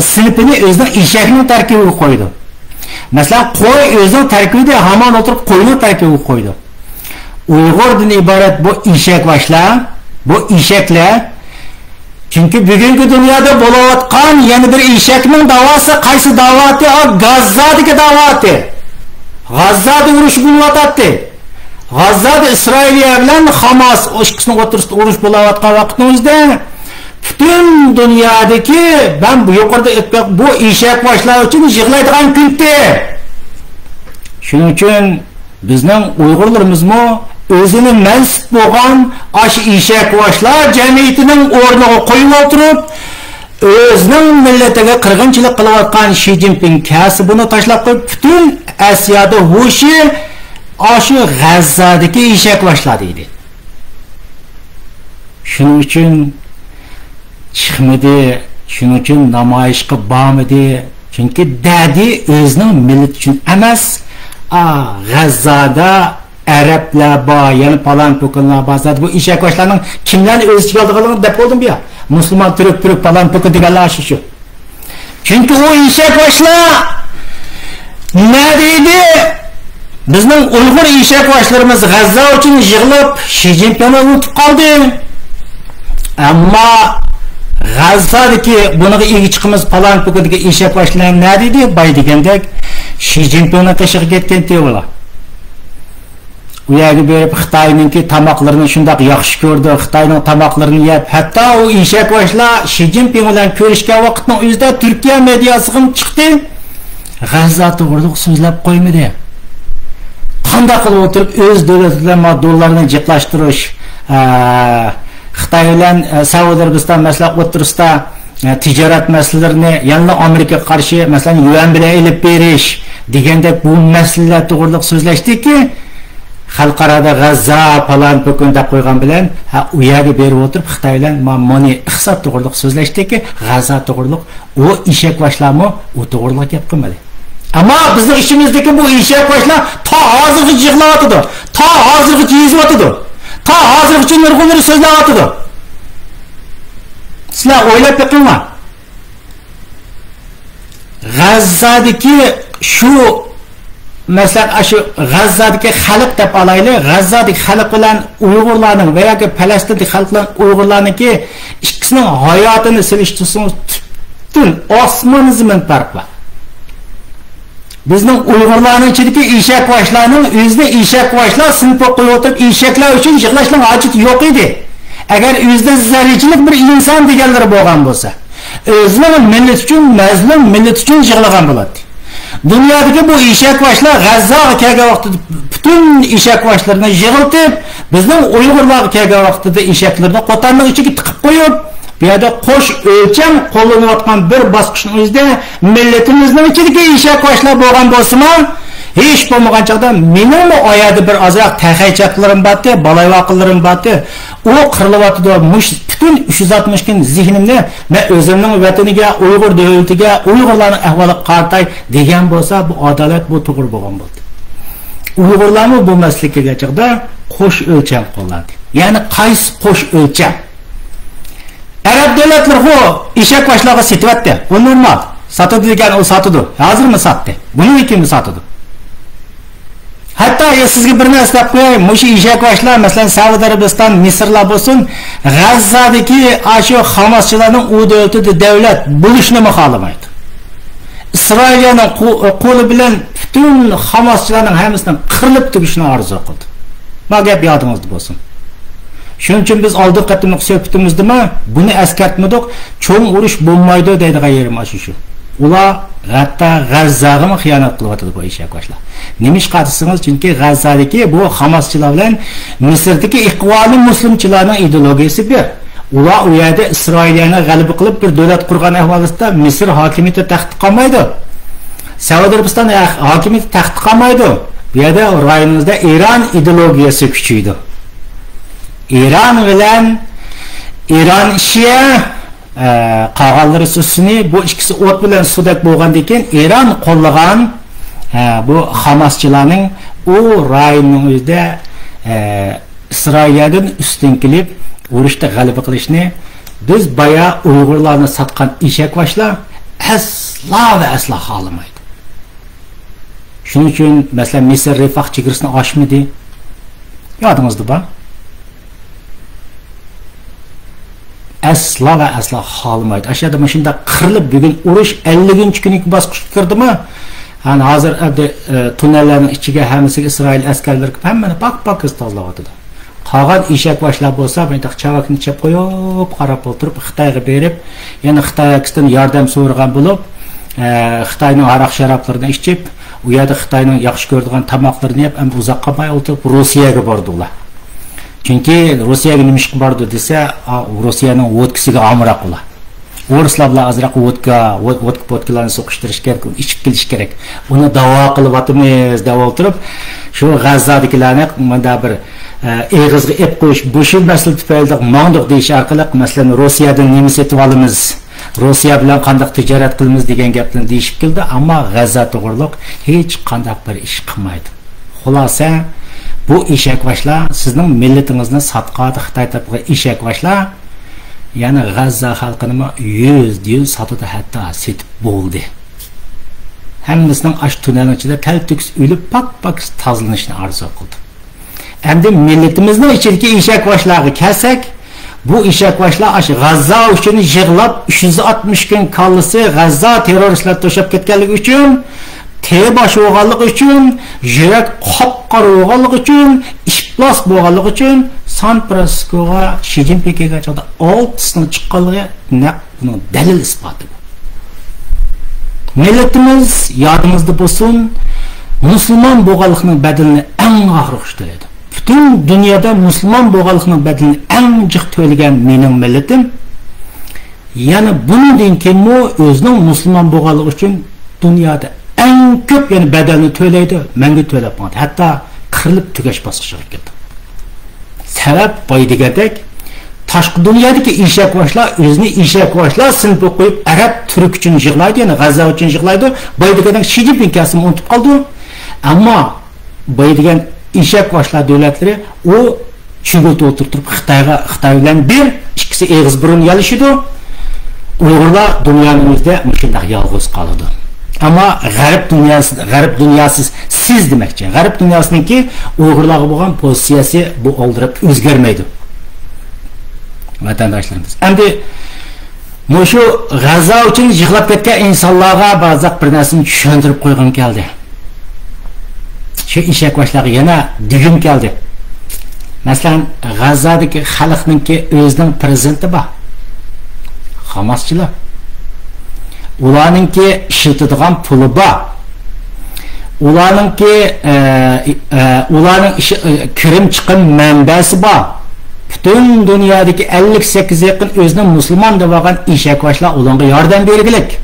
sınıfını özünün işekinin terkibini koydu. Mesela koy özünün terkibini hemen oturup koyunun terkibini koydu. Uygur'dan ibaret bu işek başlar, bu işekler. Çünkü bugünkü dünyada bulavatkan yeni bir işekmin davası kaysı davatı? O Gazze'deki davatı. Gazze'de uruş buluvatatı. G'azzada İsrailiya bilan Hamas o ikkisini o'rtasida urush bo'layotgan vaqtimizda bütün dünyadaki ben bu yukarıda etmek bu işek başlar için yığılaydigan kunti. Şunun için bizning Uyg'urlarimiz mı özünü mensip bo'lgan aş işek başlar cemiyetining o'rniga qo'yib o'tirib özünün milletiga qirg'inchilik qilayotgan Xi Jinping kasbini tashlab qo'yib bütün Asiyada huşi aşı G'azzadagi işek başlar deydi. Şunun için chiqmadi, shuning uchun namoyishga bormadi. Chunki dadi o'zining millat uchun emas, G'azzada arablar bor, yana falan po'kinlar bor. Bu ishakvashlarning kimlarni o'z ichiga olganligini deb bo'ldim bu ya. Musulmon, turk falan po'kin deganlar shu. Chunki o ishakvashlar nima deydi? Bizning Uyg'ur ishakvashlarimiz G'azza uchun yig'ilib Xi Jinpingni unutib qoldi. Ammo G'azzadagi bunaqa egi chiqimiz falan po'kidagi ishak başlayan ne dedi? Bay degandek Xi Jinpingni tashiq ketgan tevolar. U yerga berib Xitoyninki tamoqlarini shundoq yaxshi ko'rdi, Xitoyning tamoqlarini yeb, hatto u ishak başlar Xi Jinping bilan ko'rishgan vaqtning o'zida Turkiya mediasiga chiqdi. G'azza to'g'rida so'zlab qo'ymadi. Qanday qilib o'tirib o'z davlatlarini dollarini jiqlashtirish, Xitoy bilan Saudiya Arabiston maslahat o'tirisida tijorat masalalarini yana Amerikaga qarshi masalan yuan bilan elib berish degandek bu masalalar to'g'riliq so'zlashdiki, xalqarada G'azza falan po'kinda qo'ygan bilan u yerga berib o'tirib Xitoy bilan ma'muriy iqtisod to'g'riliq so'zlashdiki, G'azza to'g'riliq o ishak boshlarmi u to'g'riliq gap qilmadi. Ammo bizning ishimizdagi bu ishak boshlar ta hozirgacha yig'layotdi, ta hozirgacha yezyotdi. Ta hazır için nurgulları sözler atıdı. Sizler oylap bakınma. G'azzadaki şu mesela şu G'azzadaki halk deb alaylı. G'azzadaki halk bilan Uyg'urlarning veya ki Falastin'deki halk bilan Uyg'urlarningki ikkisining hayotini silishtirsangiz tun osmon zimin farq bor. Bizning Uyg'urlarning ichidagi ishak boshlarning o'zida ishak boshlar sinib qo'yib o'tirib ishaklar uchun yig'lashning hojati yo'q edi. Agar o'zida zarrachilik bir inson deganlar bo'lgan bo'lsa, o'zining millat uchun, mazlum millat uchun yig'lagan bo'ladi. Dunyodagi bu ishak boshlar G'azzaga kelgan vaqtida butun ishak boshlarini yig'iltib, bizning Uyg'urlarga kelgan vaqtida ishaklarni qo'tanning ichiga tiqib qo'yib, bu yerda qo'sh o'lcham qo'llanayotgan bir bosqichning o'zida millatimizning ichidagi ishak boshlar bo'lgan bo'lsa-mu, hech bo'lmagan chaqda mening oyada bir ozroq taxaychaqlarim bordi, balayvoqlarim bordi. U qirilyotdi. Butun 360 kun zihnimni men o'zimning vataniga, Uyg'ur davlatiga, Uyg'urlarning ahvoliga qaratay degan bo'lsa, bu adolat, bu to'g'ri bo'lgan bo'ldi. Uyg'urlarni bu maslikka chaqda qo'sh o'lcham qo'llandi. Ya'ni qaysi qo'sh o'lcham? Arab davlatlar bu ishak boshlarga setyapti. Bu normal. Satadi degan o satadi. Hozirmi satdi? Buni kimi satadi? Hatta sizga bir narsa deb qo'yay, mush ishak boshlar, masalan, Saudiya Arabiston, Misrlar bo'lsin, G'azzadagi ashu Hamaschilarning u davlatida davlat bo'lishni xohlamaydi. Isroilning qo'li bilan butun Hamaschilarning hammasini qirilib tugishni orzu qildi. Bu gap yodingizda bo'lsin. Shuning uchun biz oldin qatimliq suhbatimizdami buni eskartmadik, cho'ng urush bo'lmaydi deydigan yerim shu. Ular hatta G'azzaga xiyonat qilyapti bu ishak boshlar. Nima ish qilsangiz, chunki G'azzadagi bu Hamaschilar bilan Misrdagi iqvoli muslimchilarning ideologiyasi bir. Ular u yerda Isroilni g'alaba qilib bir davlat qurgan ahvolida Misr hokimiyati taxt qolmaydi. Saudiya Arabiston hokimiyati taxt qolmaydi. Bu yerda rayonimizda Iran ideologiyasi kuchaydi. İran bilan İran Şia qog'onlari Sunni bu ikkisi o't bilan sudak bo'lgandan keyin Iran qo'llagan bu Hamaschilarning u rayonning o'zida Isroildan ustun kelib urushda g'alaba qilishni biz baya Uyg'urlarni satgan ishak boshlar asla va asla xohlamaydi. Shuning uchun masalan Misr Rifaq chegarasini oshmadi. Yodingizda bor. Asla ve asla xohlamaydi. Aşağıda shunda qirilib bugun urush 50-kunlik bosqichga kirdimi? Yani hazır tunnellerin içine hemisi İsrail askerleri hemen bak ıstazlavatı da. Kalan işek başlar bolsa, ben de çavakını çep koyup, qarap oturup, Xitayga berip, yani Xitayga kisden yardım so'ragan bulup, Xitayning aroq sharaplarını içip, u yerda Xitayning yaxshi ko'radigan tamoqlarini yeb, ham uzoq qolmay o'tirib Rossiyaga bordilar. Chunki Rossiyaga nima ish bordi desa, Rossiyaning vodkasiga amroq ular. O'rislar bilan azroq vodkalarni so'qishtirish kerak, ichib kelish kerak. Uni davo qilyapmiz, davo o'tirib, shu G'azzadagilarni mana bir eg'izga ep qo'yish, bo'shin masala tufayli ma'ndoq deyish orqali, masalan, Rossiyadan nima setib olamiz, Rossiya bilan qanday tijorat qilamiz degan gaplarni deyishib keldi, ammo G'azza to'g'riliq hech qanday bir ish qilmaydi. Xulosa, bu eshakvashlar sizning millatingizni satqadi, Xitoy tarafiga eshakvashlar, ya'ni G'azza xalqini %100 sotadi, hatto setib bo'ldi. Hammasining ash tunnelning ichida kaltux o'lib pak tozalanishni orzu qildi. Endi millatimizning ichidagi eshakvashlarga kelsak, bu eshakvashlar ash G'azza uchun yig'lab 360 kun kallisi G'azza terroristlar to'shab ketganligi uchun, tebash bo'lganligi uchun, yurak qop-qora bo'lganligi uchun, iflos bo'lganligi uchun San Fransiskoga Xi Jinpingga chaqda 6 chiqqanligi buning dalil isboti. Millatimiz yodimizda bo'lsin, musulmon bo'lganlikning badalini eng og'ir to'laydi. Bütün dünyada musulmon bo'lganlikning badalini eng jiq to'lagan mening millatim. Yani bundan keyin o'zining musulmon bo'lganligi uchun dunyoda eng ko'p yani badalni to'laydi, menga to'lab qo'ydi. Hatto qirilib tugash bosqichiga keldi. Sabab boy degandek, tashqi dunyodagi eshakvashlar o'zini eshakvashlar sinfi qo'yib arab turk uchun yig'laydi, yani G'azza uchun yig'laydi. Boy degandek Xi Jinping kasini unutib qoldi. Ammo boy degan eshakvashlar davlatlari u chigit o'tirib Xitoy bilan bir ikkisi eg'iz burun yalishidi. Uyg'urlar dunyomizda shunday yolg'iz qoladi. Ama g'arb dunyosi siz demakchi. G'arb dunyosiningki Uyg'urlarga bo'lgan pozitsiyasi bu oldirib o'zgarmaydi. Vatandoshlarimiz. Endi shu G'azza uchun yig'lab ketgan insonlarga ba'zi bir narsani tushuntirib qo'ygim keldi. Shu eshakvashlarga yana digim keldi. Masalan, G'azzadagi xalqningki o'zining prezidenti bor. Hamaschilar. Ularninki ishlatadigan puli bor. Ularninki ularning kirim chiqim manbasi bor. Bütün dünyadaki 58 yaqin o'zining musulmon deb olgan eshakvashlar ularga yordam bergilik.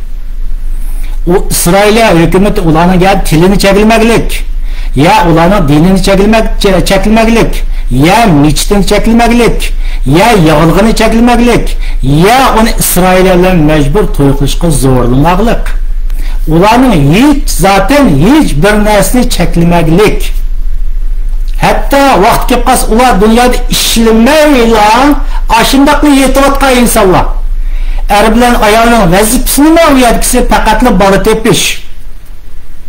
U Isroiliya hukumati ularning tilini chekilmaglik, ya ularning dinini chekilmaglik, ya michitini chekilmaglik, ya yig'ilg'ini chekilmaglik, ya uni Isroiliya bilan majbur to'y qilishga zo'rlamaglik. Ularning zaten hech bir narsani chekilmaglik. Hatta vaqt kelib qolsa ular dunyoda ishlamayla, ashundaqni yetayotgan insonlar. Er bilan ayolning vazifasini ma'naviyatisi faqatli bola tepish.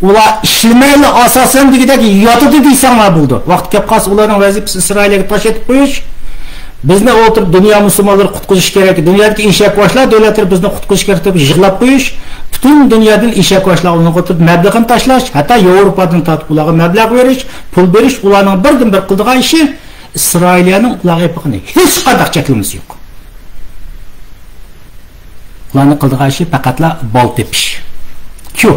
Ular ishlamayla asosan degidek yotadi deysanlar bo'ldi. Vaqt kelib qolsa ularning vazifasi Isroiliyaga tosh etib qo'yish. Bizni o'tirib dunyo musulmonlari qutqizish kerak. Dunyodagi eshakvashlar davlatlar bizni qutqizish kerak deb yig'lab qo'yish. Bütün dünyadan eshakvashlar uni o'tirib mablag'ini tashlash, hatto Yevropadan tortib ularga mablag' berish, pul berish ularning birdan-bir qildigan ishi Isroiliyaning ularga yapig'ini hech qanday chekimiz yo'q. Ularning qildigan ishi faqatla bol tepish. Shu.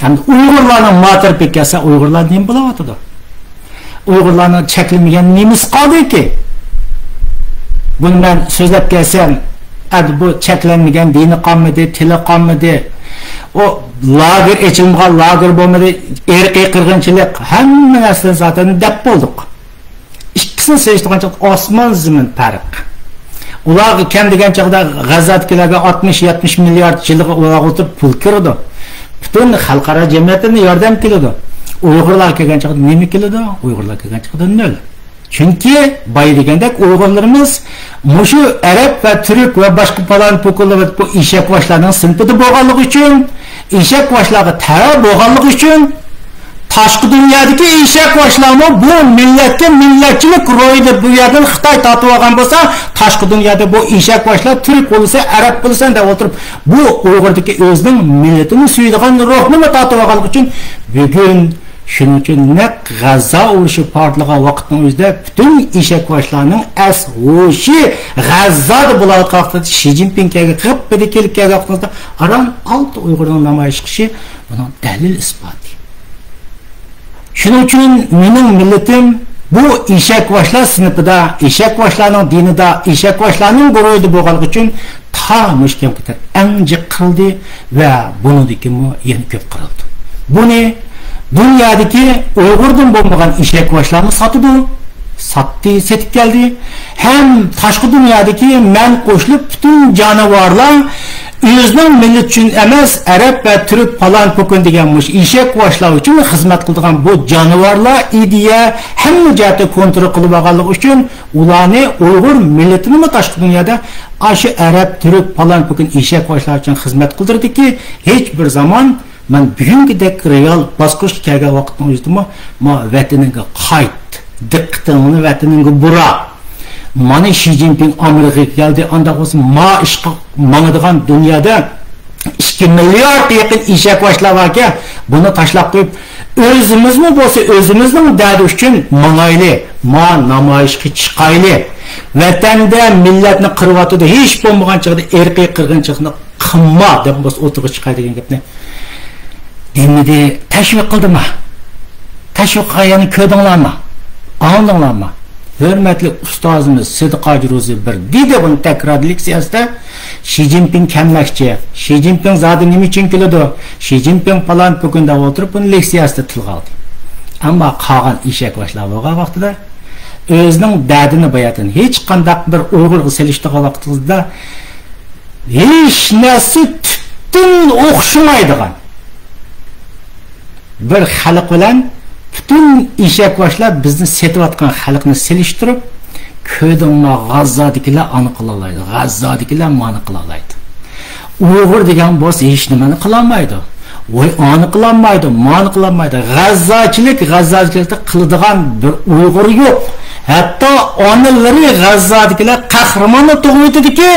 Hamda Uyg'urlarning motor pekasa Uyg'urlar nima bo'layotdi? Uyg'urlarning chekilmagan nimiz qoldiki? Buni men so'zlab kelsam, bu cheklanmagan dini qolmadi, tili qolmadi. O lager echilmagan lager bo'lmadi, irqiy qirg'inchilik hamma narsani zaten deb bo'ldik. Ikkisini seyishtirgancha osmon zamin farq. Ular kam degan chaqda G'azzadagilarga 60-70 milliard yilga ular o'tib pul kirdi. Butun xalqaro jamiyatdan yordam keladi. Uyg'urlar kelgan chaqda nima keladi? Uyg'urlar kelgan chaqda nol. Çünkü bay degandek Uyg'urlarimiz mushu Arab va Turk va boshqa falan po'kullar bu eshakvashlarning sinfida bo'lganligi uchun, eshakvashlarga tava bo'lganligi uchun tashqi dunyodagi eshak boshlarni bu millatga millatchilik ro'yida bu yerdan Xitoy tatib olgan bo'lsa, tashqi dunyoda bu eshak boshlar turk bo'lsa, arab bo'lsa deb o'tirib, bu Uyg'urdagi o'zining millatini suyadigan ruhni tatib olgan uchun bugun shuning uchun naq G'azzo urushi portlagan vaqtning o'zida butun eshak boshlarning ashoshi G'azzoda bo'layotgan vaqtda Xi Jinpingga qilib kelib kelgan vaqtda aram 6 Uyg'urning namoyish qilishi buning dalil isboti. Shuning uchun mening millatim bu eshak boshlar sinfida, eshak boshlarning dinida, eshak boshlarning guruhida bo'lganligi uchun ta mushkam ketar eng jiq qildi va bunidiki yana ko'p qildi. Buni dünyadaki Uyg'urdan bo'lmagan eshak boshlarni satdi, setib keldi. Hem tashqi dunyodagi man qo'shilib butun jonivorlar o'zining millat uchun emas, arab va turk falan po'kin degan eshak boshlar uchun xizmat qiladigan bu jonivorlar ideya hamma jihatda kontrol qilib olganligi uchun ularni Uyg'ur millatini tashqi dunyoda aşı arab, turk falan po'kin eshak boshlar uchun xizmat qildirdiki, hech bir zaman men bugünkidek real bosqich kelgan vaqtning o'zida ma vataniga qayt, diqqatingni vataniga bura. Mana Xi Jinping Amerikaga keldi, anda bo'lsa ma ishqa mangadigan dunyoda 2 milliard yaqin eshak boshlar borki, buni tashlab qo'yib, o'zimizmi bo'lsa o'zimizning da'di uchun mangayli, ma namoyishga chiqayli. Vatanda millatni qirvatida hech bo'lmagan chog'da erkiy qirg'inchilikni qilma deb bo'lsa o'tirib chiqadi degan gapni dinni tashviq qildimi? Tashviq qilganini ko'rdinglarmi? Anladinglarmi? Hurmatli ustozimiz Sidiq Ajruzi bir dedi buni takror leksiyasida Xi Jinping kelmoqchi. Xi Jinping zodi nima uchun keladi? Xi Jinping falan bugunda o'tirib buni leksiyasida tilga oldi. Ammo qolgan eshak boshlar bo'lgan vaqtida o'zining dardini bayatan hech qanday bir Uyg'urga selishtirgan vaqtida hech narsa tutun o'xshamaydigan bir xalq bilan bütün eshak boshlar bizni setayotgan xalqni selishtirib, ko'dinglar G'azzodikilar ani qilaoladi, G'azzodikilar mani qilaoladi. Uyg'ur degan bo'lsa hech nimani qilolmaydi. Voy ani qilolmaydi, mani qilolmaydi. G'azzochilikda qiladigan bir Uyg'ur yo'q. Hatto onalari G'azzodikilar qahramonni tug'maydi-ki,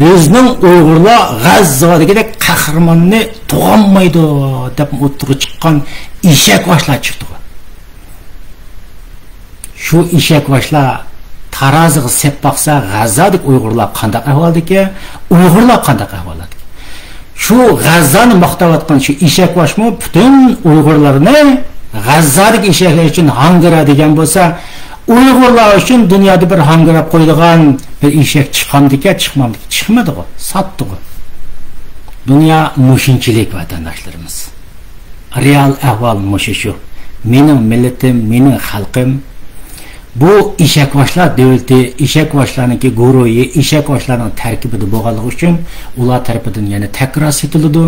bizning Uyg'urlar G'azzodagidek qahramonni tug'olmaydi deb o'tirib chiqqan eshak boshlar chiqdi. Shu eshak boshlar taroziga sep baqsa G'azzodik Uyg'urlar qanday ahvoldaki, Uyg'urlar qanday ahvoldaki. Shu G'azzoni maqtayotgan shu eshak boshmi butun Uyg'urlarni G'azzodik eshaklar uchun hangara degan bo'lsa, Uyg'urlar uchun dunyoda bir hangirab qo'ydigan bir eshak chiqqandiki, chiqmadi o, satdi o. Dunyo mushinchilik vatandoshlarimiz. Real ahvol mushu. Mening millatim, mening xalqim bu eshak boshlar davlati, eshak boshlarniki guruhi, eshak boshlarning tarkibida bo'lganligi uchun ular tarafidan yana takror setiladi.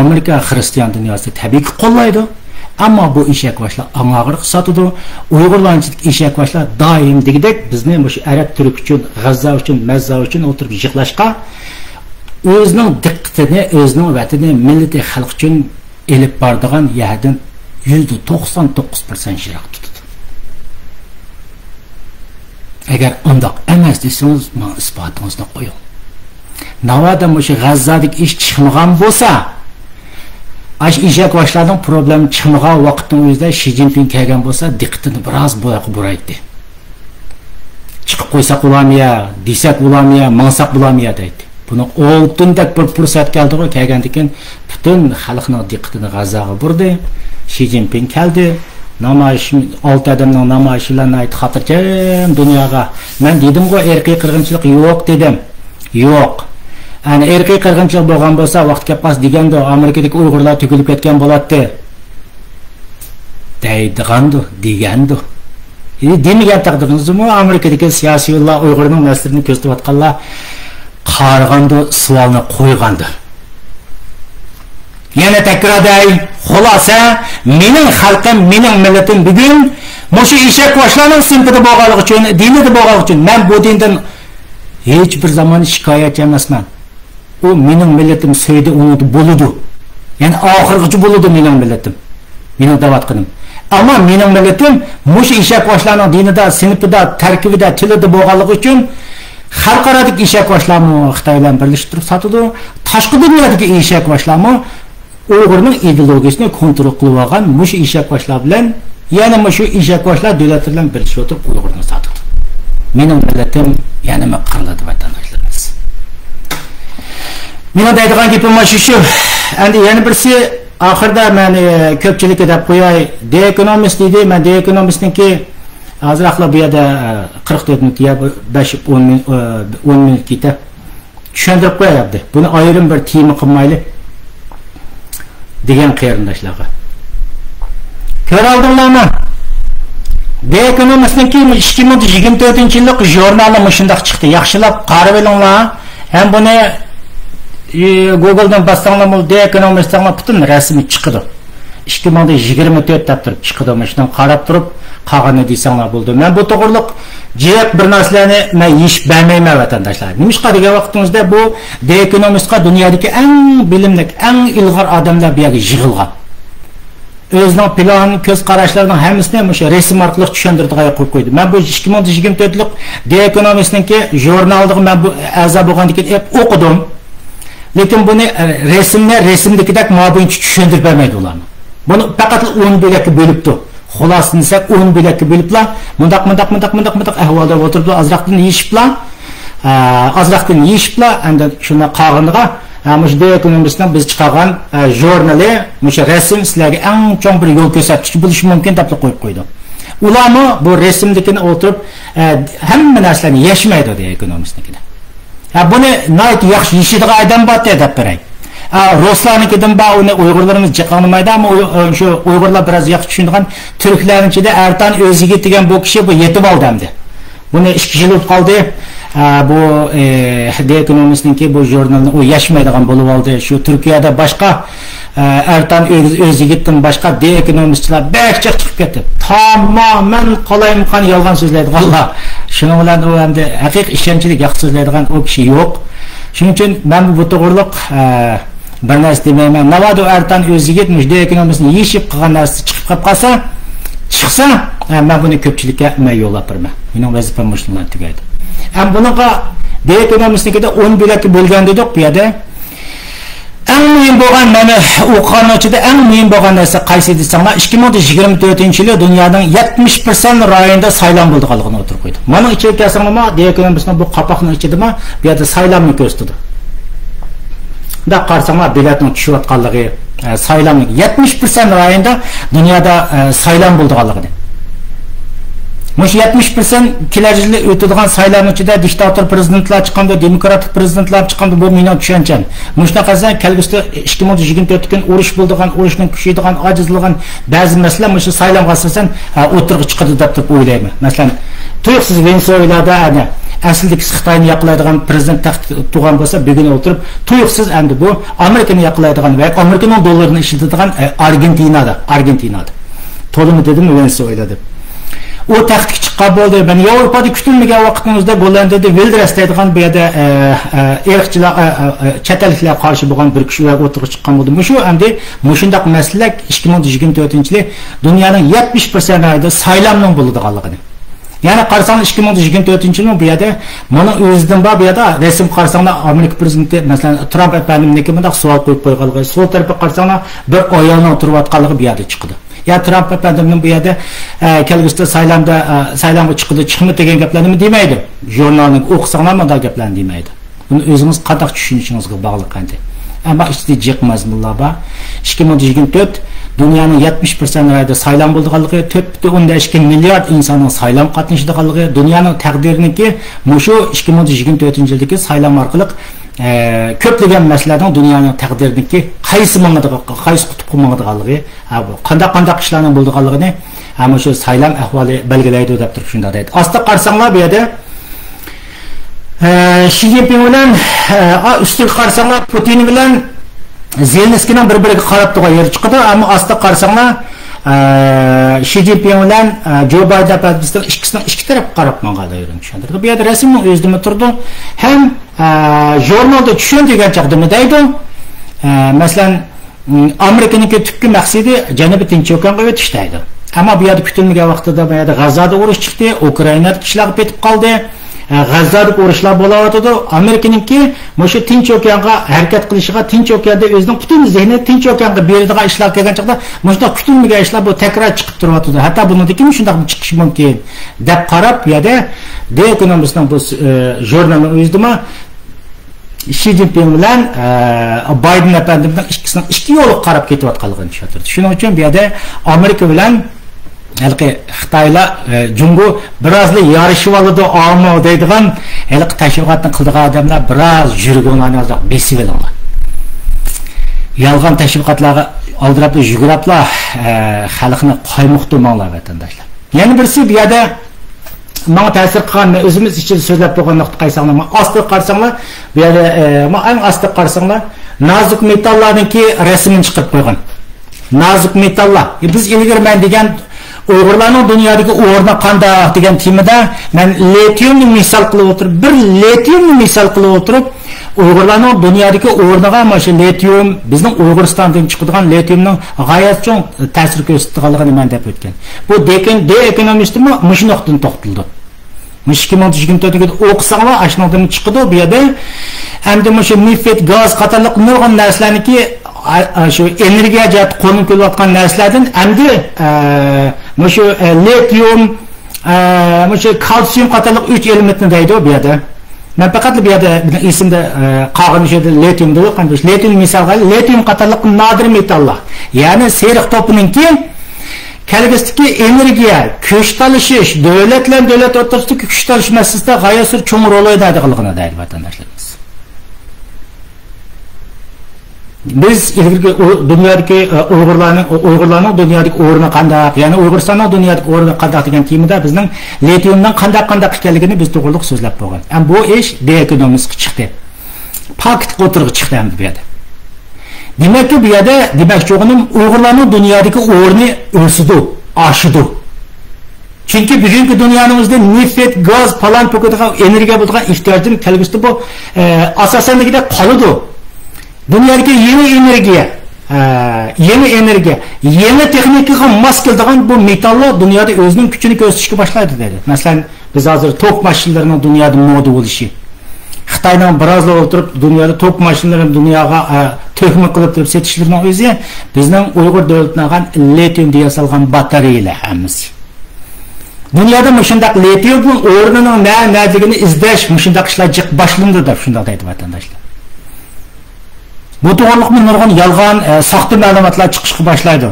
Amerika xristian dunyosida tabiiy qo'llaydi. Ammo bu eshak boshlar ang'ag'ir qisatidi. Uyg'urlarning eshak boshlar doim degidek bizni shu arab turk uchun, G'azzo uchun, Mazza uchun o'tirib yig'lashqa o'zining diqqatini, o'zining vatani, millati, xalq uchun elib boradigan yerdan %99% yiroq tutadi. Agar undoq emas desangiz, men isbotingizni qo'ying. Navoda shu G'azzodik ish chiqmagan bo'lsa, eshak boshlarning problemi chiqmagan vaqtning o'zida Xi Jinping kelgan bo'lsa, diqqatini biroz bo'yoq buraydi. Chiqib qo'ysa bo'lamiya, desak bo'lamiya, mansaq bo'lamiya deydi. Buni oltindek bir fursat keldi-ku, kelgandan butun xalqning diqqatini G'azzoga burdi. Xi Jinping keldi. Namoyish 6 odamning namoyishlarni aytib xotirjam dunyoga. Men dedim-ku, erkiy qirg'inchilik yo'q dedim. Yo'q. Ani erkiy qirg'inchilik bo'lgan bo'lsa, vaqtga pas deganda Amerikadagi Uyg'urlar to'kilib ketgan bo'ladi. Degandi. Demagan taqdirimizmi Amerikadagi siyosiylar Uyg'urning naslini ko'zlayotganlar qarg'andi, savolni qo'ygandi. Yana takrorday, xulosa, mening xalqim, mening millatim bugun mushu eshak boshlarning sinfida bo'lganligi uchun, dinida bo'lganligi uchun men bu dindan hech bir zaman shikoyatchi emasman. U mening millatim so'ydi, uni bo'ladi. Yani oxirgacha bo'ladi mening millatim. Mening davatqanim. Ama mening millatim mush eshak boshlarning dinida, sinfida, tarkibida, tilida bo'lganligi uchun xalqarodagi eshak boshlarni Xitoy bilan birlashtirib sotadi. Tashqi dunyodagi eshak boshlarni Uyg'urning ideologiyasini kontrol qilib olgan mush eshak boshlar bilan, yana shu eshak boshlar davlat bilan birlashib o'tirib Uyg'urni sotadi. Mening millatim yana qanday vatandoshlarimiz. Mening deydigan gapim shu. Endi yana birisi oxirda men ko'pchilikka deb qo'yay, The Economist deydi. Men The Economistniki azroqlar bu yerda 44 minut ya 10 minut ketib tushuntirib qo'yapti. Buni ayrim bir tema qilmayli degan qarindoshlarga. Ko'ra oldinglarmi? The Economistniki 2024-yillik jurnali shunday chiqdi. Yaxshilab qarab olinglar. Ham buni Google'dan bassanglar The Economist'ning butun rasmi chiqadi. 2024 deb turib chiqadi. Shundan qarab turib qolganini deysanglar bo'ldi. Men bu to'g'riliq jiq bir narsalarni men yeyib bermayman vatandoshlar. Nimishqa degan vaqtimizda bu The Economist'ga dunyodagi eng bilimli, eng ilg'or odamlar bu yerga yig'ilgan. O'zining plan, ko'z qarashlarining hammasini o'sha rasm orqali tushuntirdiga qo'yib qo'ydi. Men bu 2024lik The Economist'ningki jurnalida men bu a'zo bo'lgandan keyin o'qidim. Lekin buni resimdekidek ma'buncha tushuntirib bermaydi ular. Buni faqat 10 bo'lakka bo'libdi. Xulosini desak 10 bo'lakka bo'liblar. Mundaq ahvolda o'tirib azroqdan yeyishiblar, endi shuna qolganiga mush The Economist'ning biz chiqargan jurnali, mush rasm sizlarga eng chong bir yo'l ko'rsatuvchi bo'lishi mumkin deb qo'yib qo'ydi. Ularni bu rasmdekini o'tirib hamma narsalarni yashmaydi The Economist'nikida. Buni nayt yaxshi yeyishadigan odam bor deb beray. Ruslarnikidan ba uni Uyg'urlarimiz jiqonmaydi, ammo shu Uyg'urlar biroz yaxshi tushunadigan turklarnichida Ertan o'ziga degan bu kishi bu yetib oldimdi. Buni 2 yil o'tib qoldi. Bu The Economist'ningki bu jurnalni u yashmaydigan bo'lib oldi. Shu Turkiyada boshqa Ertan o'zigitdan boshqa The Economistlar barcha chiqib ketdi. Tamamen qolayimqon yolg'on so'zlaydiganlar. Shuning bilan u endi haqiqiy ishonchli yaxshi so'zlaydigan u kishi yo'q. Shuning uchun men bu to'g'riliq bir narsa demayman. Navado Ertan o'zigit The Economist'ni yeshib qilgan narsa chiqib qolsa, chiqsa, men buni ko'pchilikka yo'llab beraman. Mening vazifam shundan tugaydi. Ham bunaqa The Economist'nikida 10 bo'lak bo'lgan dedik bu yerda. Eng muhim bo'lgan mana o'qig'anchida eng muhim bo'lgan narsa qaysi desanglar 2024-yili dunyoning 70% rayonida saylam bo'lganligini o'tirib qo'ydi. Mana ichiga kelsanglar The Economist'ning bu qapoqning ichidami bu yerda saylamni ko'rsatdi. Da qarsanglar biletning tushayotganligi, saylamning 70% rayonida dunyoda saylam bo'lganligini. Mush 70% kelajakda o'tadigan saylovlar ichida diktator prezidentlar chiqqanda, demokratik prezidentlar chiqqanda bu mening tushuncham. Mushna qilsa kelgusida 2024 kun urush bo'ldigan, urushning kuchaydigan, ojizligan ba'zi masalalar mush saylovga asosan o'tirg'i chiqadi deb o'ylayman. Masalan, tuyuqsiz Venesuelada ana aslidagi Xitoyni yaqlaydigan prezident taxt turgan bo'lsa, bugun o'tirib tuyuqsiz endi bu Amerikani yaqlaydigan va Amerikaning dollarini ishlatadigan Argentinada. To'limi dedim Venesuelada. O taxtga chiqqan bo'ldi. Men Yevropada kutilmagan vaqtimizda Gollandiyada Wilders deydigan bu yerda irqchilar, chataliklar qarshi bo'lgan bir kishilar o'tirib chiqqan bo'ldi. Shu endi mushundaq masala 2024-yil dunyoning 70%da saylovning bo'ladiganligini. Ya'ni qarasanglar 2024-yil bu yerda mana o'zidan bor bu yerda rasm qarasanglar Amerika prezidenti masalan Trump efendimniki bunday savol qo'yib qo'yganligi, sol tarafga qarasanglar bir ayolning turayotganligi bu yerda chiqdi. Ya Trump efendimning bu yerda kelgusida saylovga chiqdi, chiqmi degan gaplarni demaydi. Jurnalni o'qisanglar bunday gaplarni demaydi. Buni o'zingiz qanday tushunishingizga bog'liq qanday. Ammo ichida jiq mazmunlar bor. 2024 dunyoning 70%da saylov bo'lganligi, 4.2 milliard insonning saylov qatnashadiganligi, dunyoning taqdiriniki mushu 2024-yildagi saylov orqali ko'plagan masalalarning dunyoning taqdiriniki qaysi qutub qilmoqdiganligi, qanday ishlarning bo'lganligini ham shu saylov ahvoli belgilaydi deb turib shunday deydi. Asta qarsanglar bu yerda Xi Jinping bilan ustiga qarsanglar Putin bilan Zelenskiyning bir-biriga qarab turgan yeri chiqdi, ammo asta qarsanglar Xi Jinping bilan Joe Biden bizning ikki taraf qarab mangalayrini tushuntirdi. Bu yerda rasmning o'zida turdi. Ham jurnalda tushun degan chaqdimi deydi. Masalan, Amerika'nın tüpkü maksidi Janubiy Tinch okeanga o'tish deydi. Ama bu yerda kutilmagan vaqtida bu yerda G'azzoda urush chiqdi, Ukrainada kishilar ketib qoldi. G'azzoda urushlar bo'layotdi. Amerikaningki o'sha Tinch okeanga harakat qilishiga, Tinch okeanda o'zining butun zehni Tinch okeanga beradigan ishlar kelgan chaqda, mana kutilmagan ishlar bu takror chiqib turibdi. Hatto bundan shunday chiqishi mumkin deb qarab, bu yerda The Economist'ning bu jurnalini o'zidimi Xi Jinping bilan Biden efendimizning ikkisining ikki yo'l qarab ketayotganligini tushuntirdi. Shuning uchun bu yerda Amerika bilan Xitoylar Jungo birozli yarışib oldi, ammo deydigan tashviqotni qildigan odamlar biroz yurgunlarni besib olinglar. Yolg'on tashviqotlarga oldirib yuguriblar, xalqni qo'ymoqtirmanglar vatandoshlar. Yana birisi bu yerda mana ta'sir qilgan o'zimiz ichida so'zlab qo'ygan nuqta qaysanglar, ostiga qarsanglar, bu yerda eng ostiga qarsanglar, nozik metallarningki rasmini chiqib qo'ygan. Nozik metallar. Biz ilgari men degan Uyg'urlarning dunyodagi o'rni qanday degan temada men litiumni misol qilib o'tirib, bir litiumni misol qilib o'tirib, Uyg'urlarning dunyodagi o'rniga mana shu litium, bizning Uyg'uristondan chiqadigan litiumning g'oyat cho'ng ta'sir ko'rsatganligini men deb o'tgan. Bu The Economist'mi shu nuqtadan to'xtaldi. 2024-da o'qisanglar, ashnodan chiqdi bu yerda. Hamda shu neft, gaz qatorliq nurg'un narsalarniki şu energiya jihat qo'lga kelayotgan narsalardan endi shu litium, shu kalsiyum qatorliq 3 elementni deydi bu yerda. Men faqat bu yerda esimda qolgan shu litium deb qo'ygan. Litium misolga litium qatorliq nodir metallar. Ya'ni seriq to'pininki kelgusdagi energiya, kuch talashish, davlat o'rtasidagi kuch talish masalasida g'oyat cho'ng rol o'ynaydiganligini deydi vatandoshlarimiz. Biz dunyodagi Uyg'urlarning dunyodagi o'rni qanday, ya'ni Uyg'uristonning dunyodagi o'rni qanday degan temada bizning litiumdan qanday ekanligini biz to'g'riliq so'zlab qo'ygan. Ham bu ish The Economist'ga chiqdi. Fakt o'tirg'i chiqdi ham bu yerda. Demakki bu yerda demoqchi Uyg'urlarning dunyodagi o'rni o'sidi, oshidi. Chunki bugungi dunyoning o'zida neft, gaz, falan po'kadigan energiya bo'lgan ehtiyojning kelgusida bu asosanligida qoladi. Dünyadaki yeni enerji, yeni texnikaga mos keladigan bu metallar dunyoda o'zining kuchini ko'rsatishga boshlaydi dedi. Masalan, biz hozir tok mashinalarining dunyoda moda bo'lishi. Xitoydan birozlar o'tirib dunyoda tok mashinalarini dunyoga to'kma qilib turib setishlarining o'zi bizning Uyg'ur davlatining litium deya yasalgan batareyalar hammasi. Dunyoda shunday litiumning o'rnining nima izlash, shunday ishlar jiq boshlandi deb shunday deydi vatandoshlar. Bu to'g'riliqni nurg'un yolg'on, soxta ma'lumotlar chiqishga boshlaydi.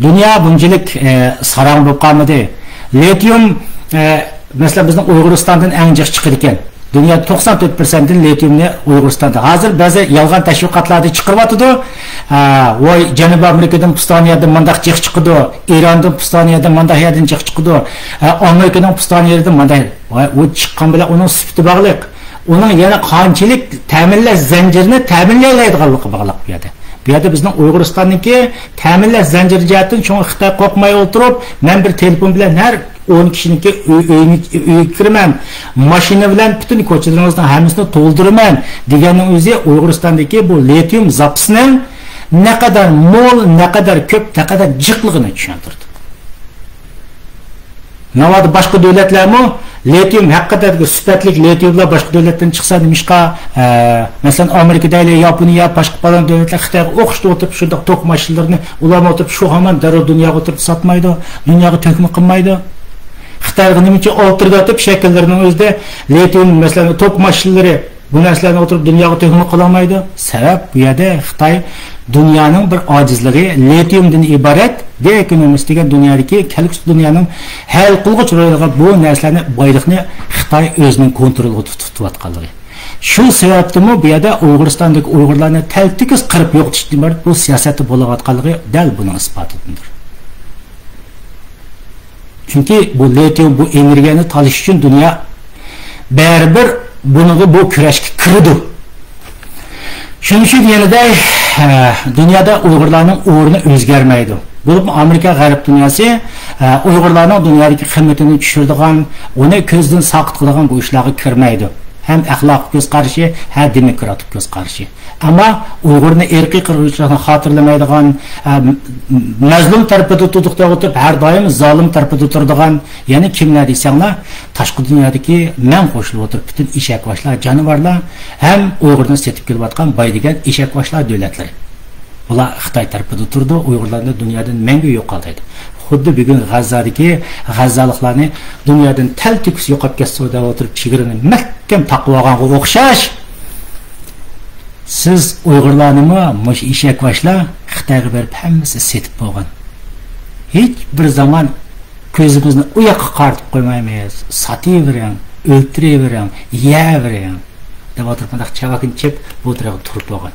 Dunyo bunchalik sarang bo'lib qolmadi. Litium masalan bizning Uyg'uristondan eng jiq chiqadi ekan. Dunyoda 94% dan litiumni Uyg'uristonda. Hozir ba'zi yolg'on tashviqotlarda chiqaryapti. Voy Janubiy Amerikadan Pistoniyadan mandaq jiq chiqdi, Erondan Pistoniyadan mandaq yerdan jiq chiqdi, Amerikadan Pistoniyadan mandaq. Voy u chiqqan bilan uning sifati bog'liq. Onun yana qanchalik ta'minlash zanjirini ta'minlaydiganligi bog'liq bu yerda. Bu yerda bizning Uyg'uristonniki ta'minlash zanjiri jihatdan cho'ng Xitoy qo'rqmay o'tirib, men bir telefon bilan har 10 kishiniki uyga kiraman, mashina bilan butun ko'chalarimizning hammasini to'ldiraman deganning o'zi Uyg'uristondagi bu litium zapasining naqadar mo'l, naqadar ko'p, naqadar jiqligini tushuntirdi. Navada boshqa davlatlarmi litium haqiqatda sifatli litiumlar boshqa davlatdan chiqsa nimishqa, masalan Amerikada, Yaponiya, boshqa falan davlatlar Xitoyga o'qishda o'tirib shunday tok mashinalarini ularga o'tirib shu hamon darrov dunyoga o'tirib sotmaydi, dunyoga to'kma qilmaydi. Xitoyga nimacha o'tirib o'tib shakllarining o'zida litium masalan tok mashinalari bu narsalarni o'tirib dunyoga to'kma qila olmaydi. Sabab bu yerda Xitoy dunyoning bir ojizligi litiumdan iborat. The Economist degan dunyodagi kelgusi dunyoning hal qilg'ich rolini bu narsalarni boylikni Xitoy o'zining kontroliga tutayotganligi. Shu sababdimi bu yerda Uyg'uristondagi Uyg'urlarni taltikiz qirib yo'qotishdan beri bu siyosatda bo'layotganligi dal buning isbotidir. Chunki bu litium bu energiyani talish uchun dunyo baribir buniga bu kurashga kirdi. Shuning uchun yanada dunyoda Uyg'urlarning o'rni o'zgarmaydi. Bu Amerika g'arb dunyosi Uyg'urlarning dunyodagi qiymatini tushiradigan, uni ko'zdan saqit qiladigan bu ishlarga kirmaydi. Hem axloqiy ko'z qarashi, hem demokratik ko'z qarashi. Ama Uyg'urni erkiy qirg'inchilikni xotirlamaydigan, mazlum tarafida turdiq deb o'tirib, har doim zolim tarafida turadigan, ya'ni kimlar desanglar, tashqi dunyodagi men qo'shilib o'tirib, butun eshakvoshlar, jonivorlar ham Uyg'urni setib kelayotgan boy degan eshakvoshlar davlatlar. Bular Xitoy tarafida turdi, Uyg'urlarni dunyodan mangu yo'qoldi. Xuddi bugun G'azzodagi g'azzaliklarni dunyodan taltikus yo'qolib ketsa deb o'tirib, chegirani mahkam taqib olganga o'xshash. Siz Uyg'urlarni mush eshakvoshlar Xitoyga berib hammasi setib bo'lgan. Hech bir zaman ko'zimizni u yoqqa qaratib qo'ymaymiz. Satavering, o'ltiravering, yeyavering deb o'tirib, chavakin chep bu tarafga turib bo'lgan.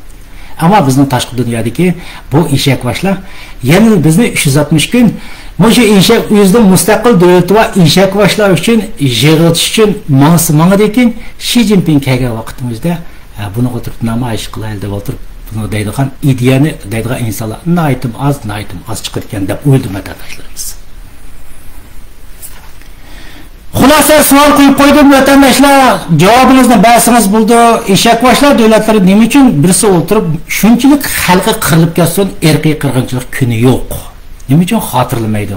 Ama bizning tashqi dunyodagi bu eshakvoshlar yana bizni 360 kun mushu eshak o'zida mustaqil davlat va eshakvoshlar uchun yig'itish uchun manga ekan Xi Jinping kelgan vaqtimizda buni o'tirib namoyish qilaylik deb o'tirib, buni deydigan ideyani deydigan insonlar naytim az chiqar ekan deb o'yladim vatandoshlarimiz. Xulasa savol qo'yib qo'ydim vatandoshlar, javobingizni bersangiz bo'ldi. Eshakvoshlar davlatlari nima uchun birisi o'tirib shunchalik xalqi qirilib ketsin, erkiy qirg'inchilik kuni yo'q? Nima uchun xotirlamaydi?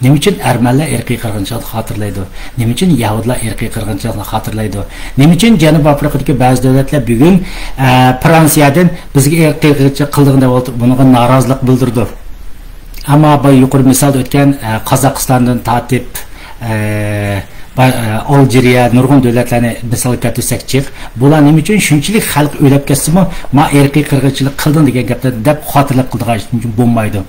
Nima uchun armanlar erkiy qirg'inchilikni xotirlaydi? Nima uchun yahudlar erkiy qirg'inchilikni xotirlaydi? Nima uchun Janubiy Afrikadagi ba'zi davlatlar bugun Fransiyadan bizga erkiy qirg'inchilik qildigan deb o'tirib, bunga norozilik bildirdi. Ammo bu yuqori misolda o'tgan Qozog'istondan tortib Algeriya, nurg'un davlatlarni misol keltirsakchi, bular nima uchun shunchalik xalq o'lib ketsa-mu, ma erkiy qirg'inchilik qildim degan gaplarni deb xotirlab qildigan uchun bo'lmaydi.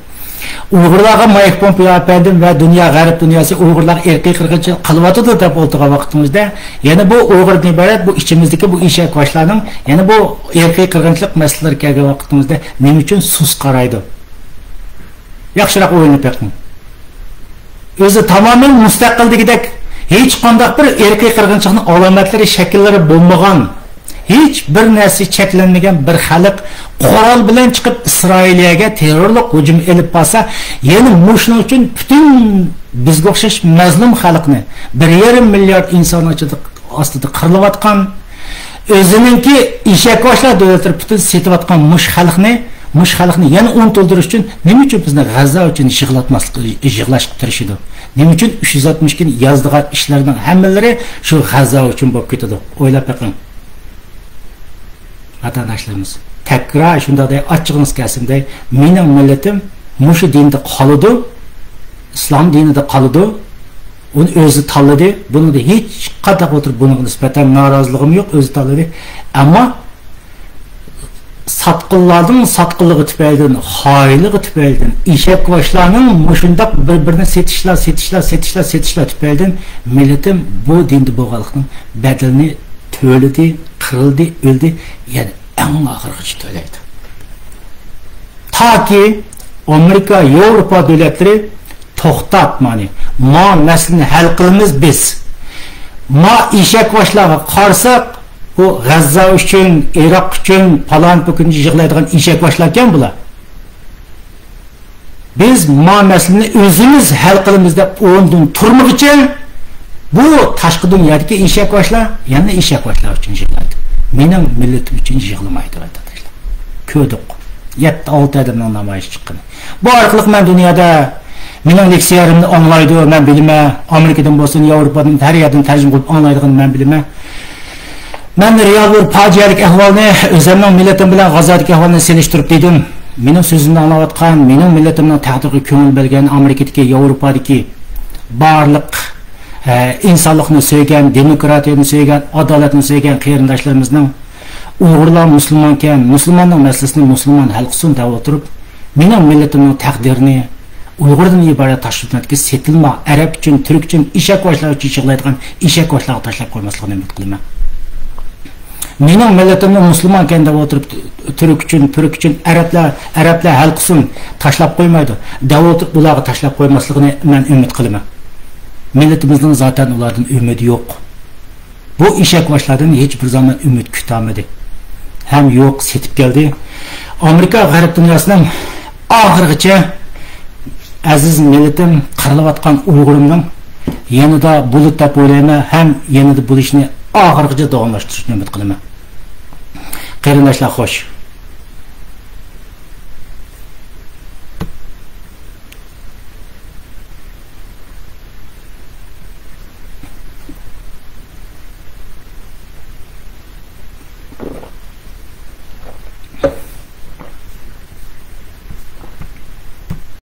Uyg'urlarga Mike Pompeo apandim va dunyo g'arb dunyosi Uyg'urlar erkiy qirg'inchilik qilyotdi deb o'tirgan vaqtimizda, yana bu Uyg'urdan iborat bu ichimizdagi bu eshakvoshlarning, yana bu erkiy qirg'inchilik masalalariga kelgan vaqtimizda nima uchun sus qaraydi? Yaxshiroq o'ylanib beqing. O'zi tamoman mustaqilligidek hech qanday bir erkiy qirg'inchilikning alomatlari, shakllari bo'lmagan, hech bir narsa cheklanmagan bir xalq qurol bilan chiqib Isroiliyaga terrorlik hujum elib qolsa, yana shuning uchun butun bizga o'xshash mazlum xalqni 1,5 milliard inson ostida qirilayotgan, o'zininki eshakvoshlar davlatlari butun setayotgan mush xalqni yana to'ldirish uchun nima uchun bizni G'azza uchun yig'lashib turishidi? Nima uchun 360 kun yozdigan ishlarning hammalari shu G'azza uchun bo'lib ketadi? O'ylab beqing. Vatandoshlarimiz, takror shunday ochig'ingiz kelsinday, mening millatim mushu dinda qoladi, islom dinida qoladi, uni o'zi tanladi, bunda hech qanday o'tirib bunga nisbatan noroziligim yo'q, o'zi tanladi. Ammo satqınlardan satqınlığı tüpeyden, haylılığı tüpeyden, eshakvoshlarning mushundaq bir-birini setishlar tüpeyden milletim bu dindi bo'lganlikning bedelini to'ladi, qirildi, o'ldi, yani eng oxirgacha to'laydi. Taki Amerika, Yevropa davlatlari to'xtatmani, ma masalani hal qilamiz biz. Ma eshakvoshlarga qarsak bu G'azza uchun, Iroq uchun falon bukun yig'laydigan eshakvoshlar ekan bular. Biz masalani o'zimiz hal qilamiz deb o'rnidan turmoq uchun bu tashqi dunyodagi eshakvoshlar yana eshakvoshlar uchun yig'laydi. Mening millatim uchun yig'lamaydi vatandoshlar. Ko'rdik. 7-6 odamning namoyish chiqqan. Bu orqali men dunyoda mening leksiyarimni anglaydi, men bilaman, Amerikadan bo'lsin, Yevropadan, har yerdan tarjima qilib anglaydigan men bilaman. Ben real bir facialik ahvolni o'zimning millatim bilan G'azzodagi ahvolni selishtirib dedim. Mening so'zimni anglayotgan, mening millatimning taqdiriga ko'ngil bergan Amerikadagi, Yevropadagi barliq insonlikni sevgan, demokratiyani sevgan, adolatni sevgan qarindoshlarimizning Uyg'urlar musulmon ekan, musulmonning masalasini musulmon hal qilsin deb o'tirib, mening millatimning taqdirini Uyg'urdan iborat tashkilotga setilma, arab uchun, turk uchun, eshakvoshlar uchun yig'laydigan eshakvoshlarga tashlab qo'ymasligini umid qilaman. Mening millatimni musulmon ekan deb o'tirib, turk uchun arablar hal qilsin, tashlab qo'ymaydi. Davlat ularga tashlab qo'ymasligini men umid qilaman. Millatimizning zaten ulardan umidi yo'q. Bu eshakvoshlardan hech bir zaman umid kutolmadi. Ham yo'q, setib keldi. Amerika g'arb dunyosining oxirigacha aziz millatim qirilayotgan Uyg'urimning yanada bulut deb o'ylayman, ham yanada bo'lishni oxirigacha davomlashtirishni umid qilaman. Qarindoshlar, xo'sh.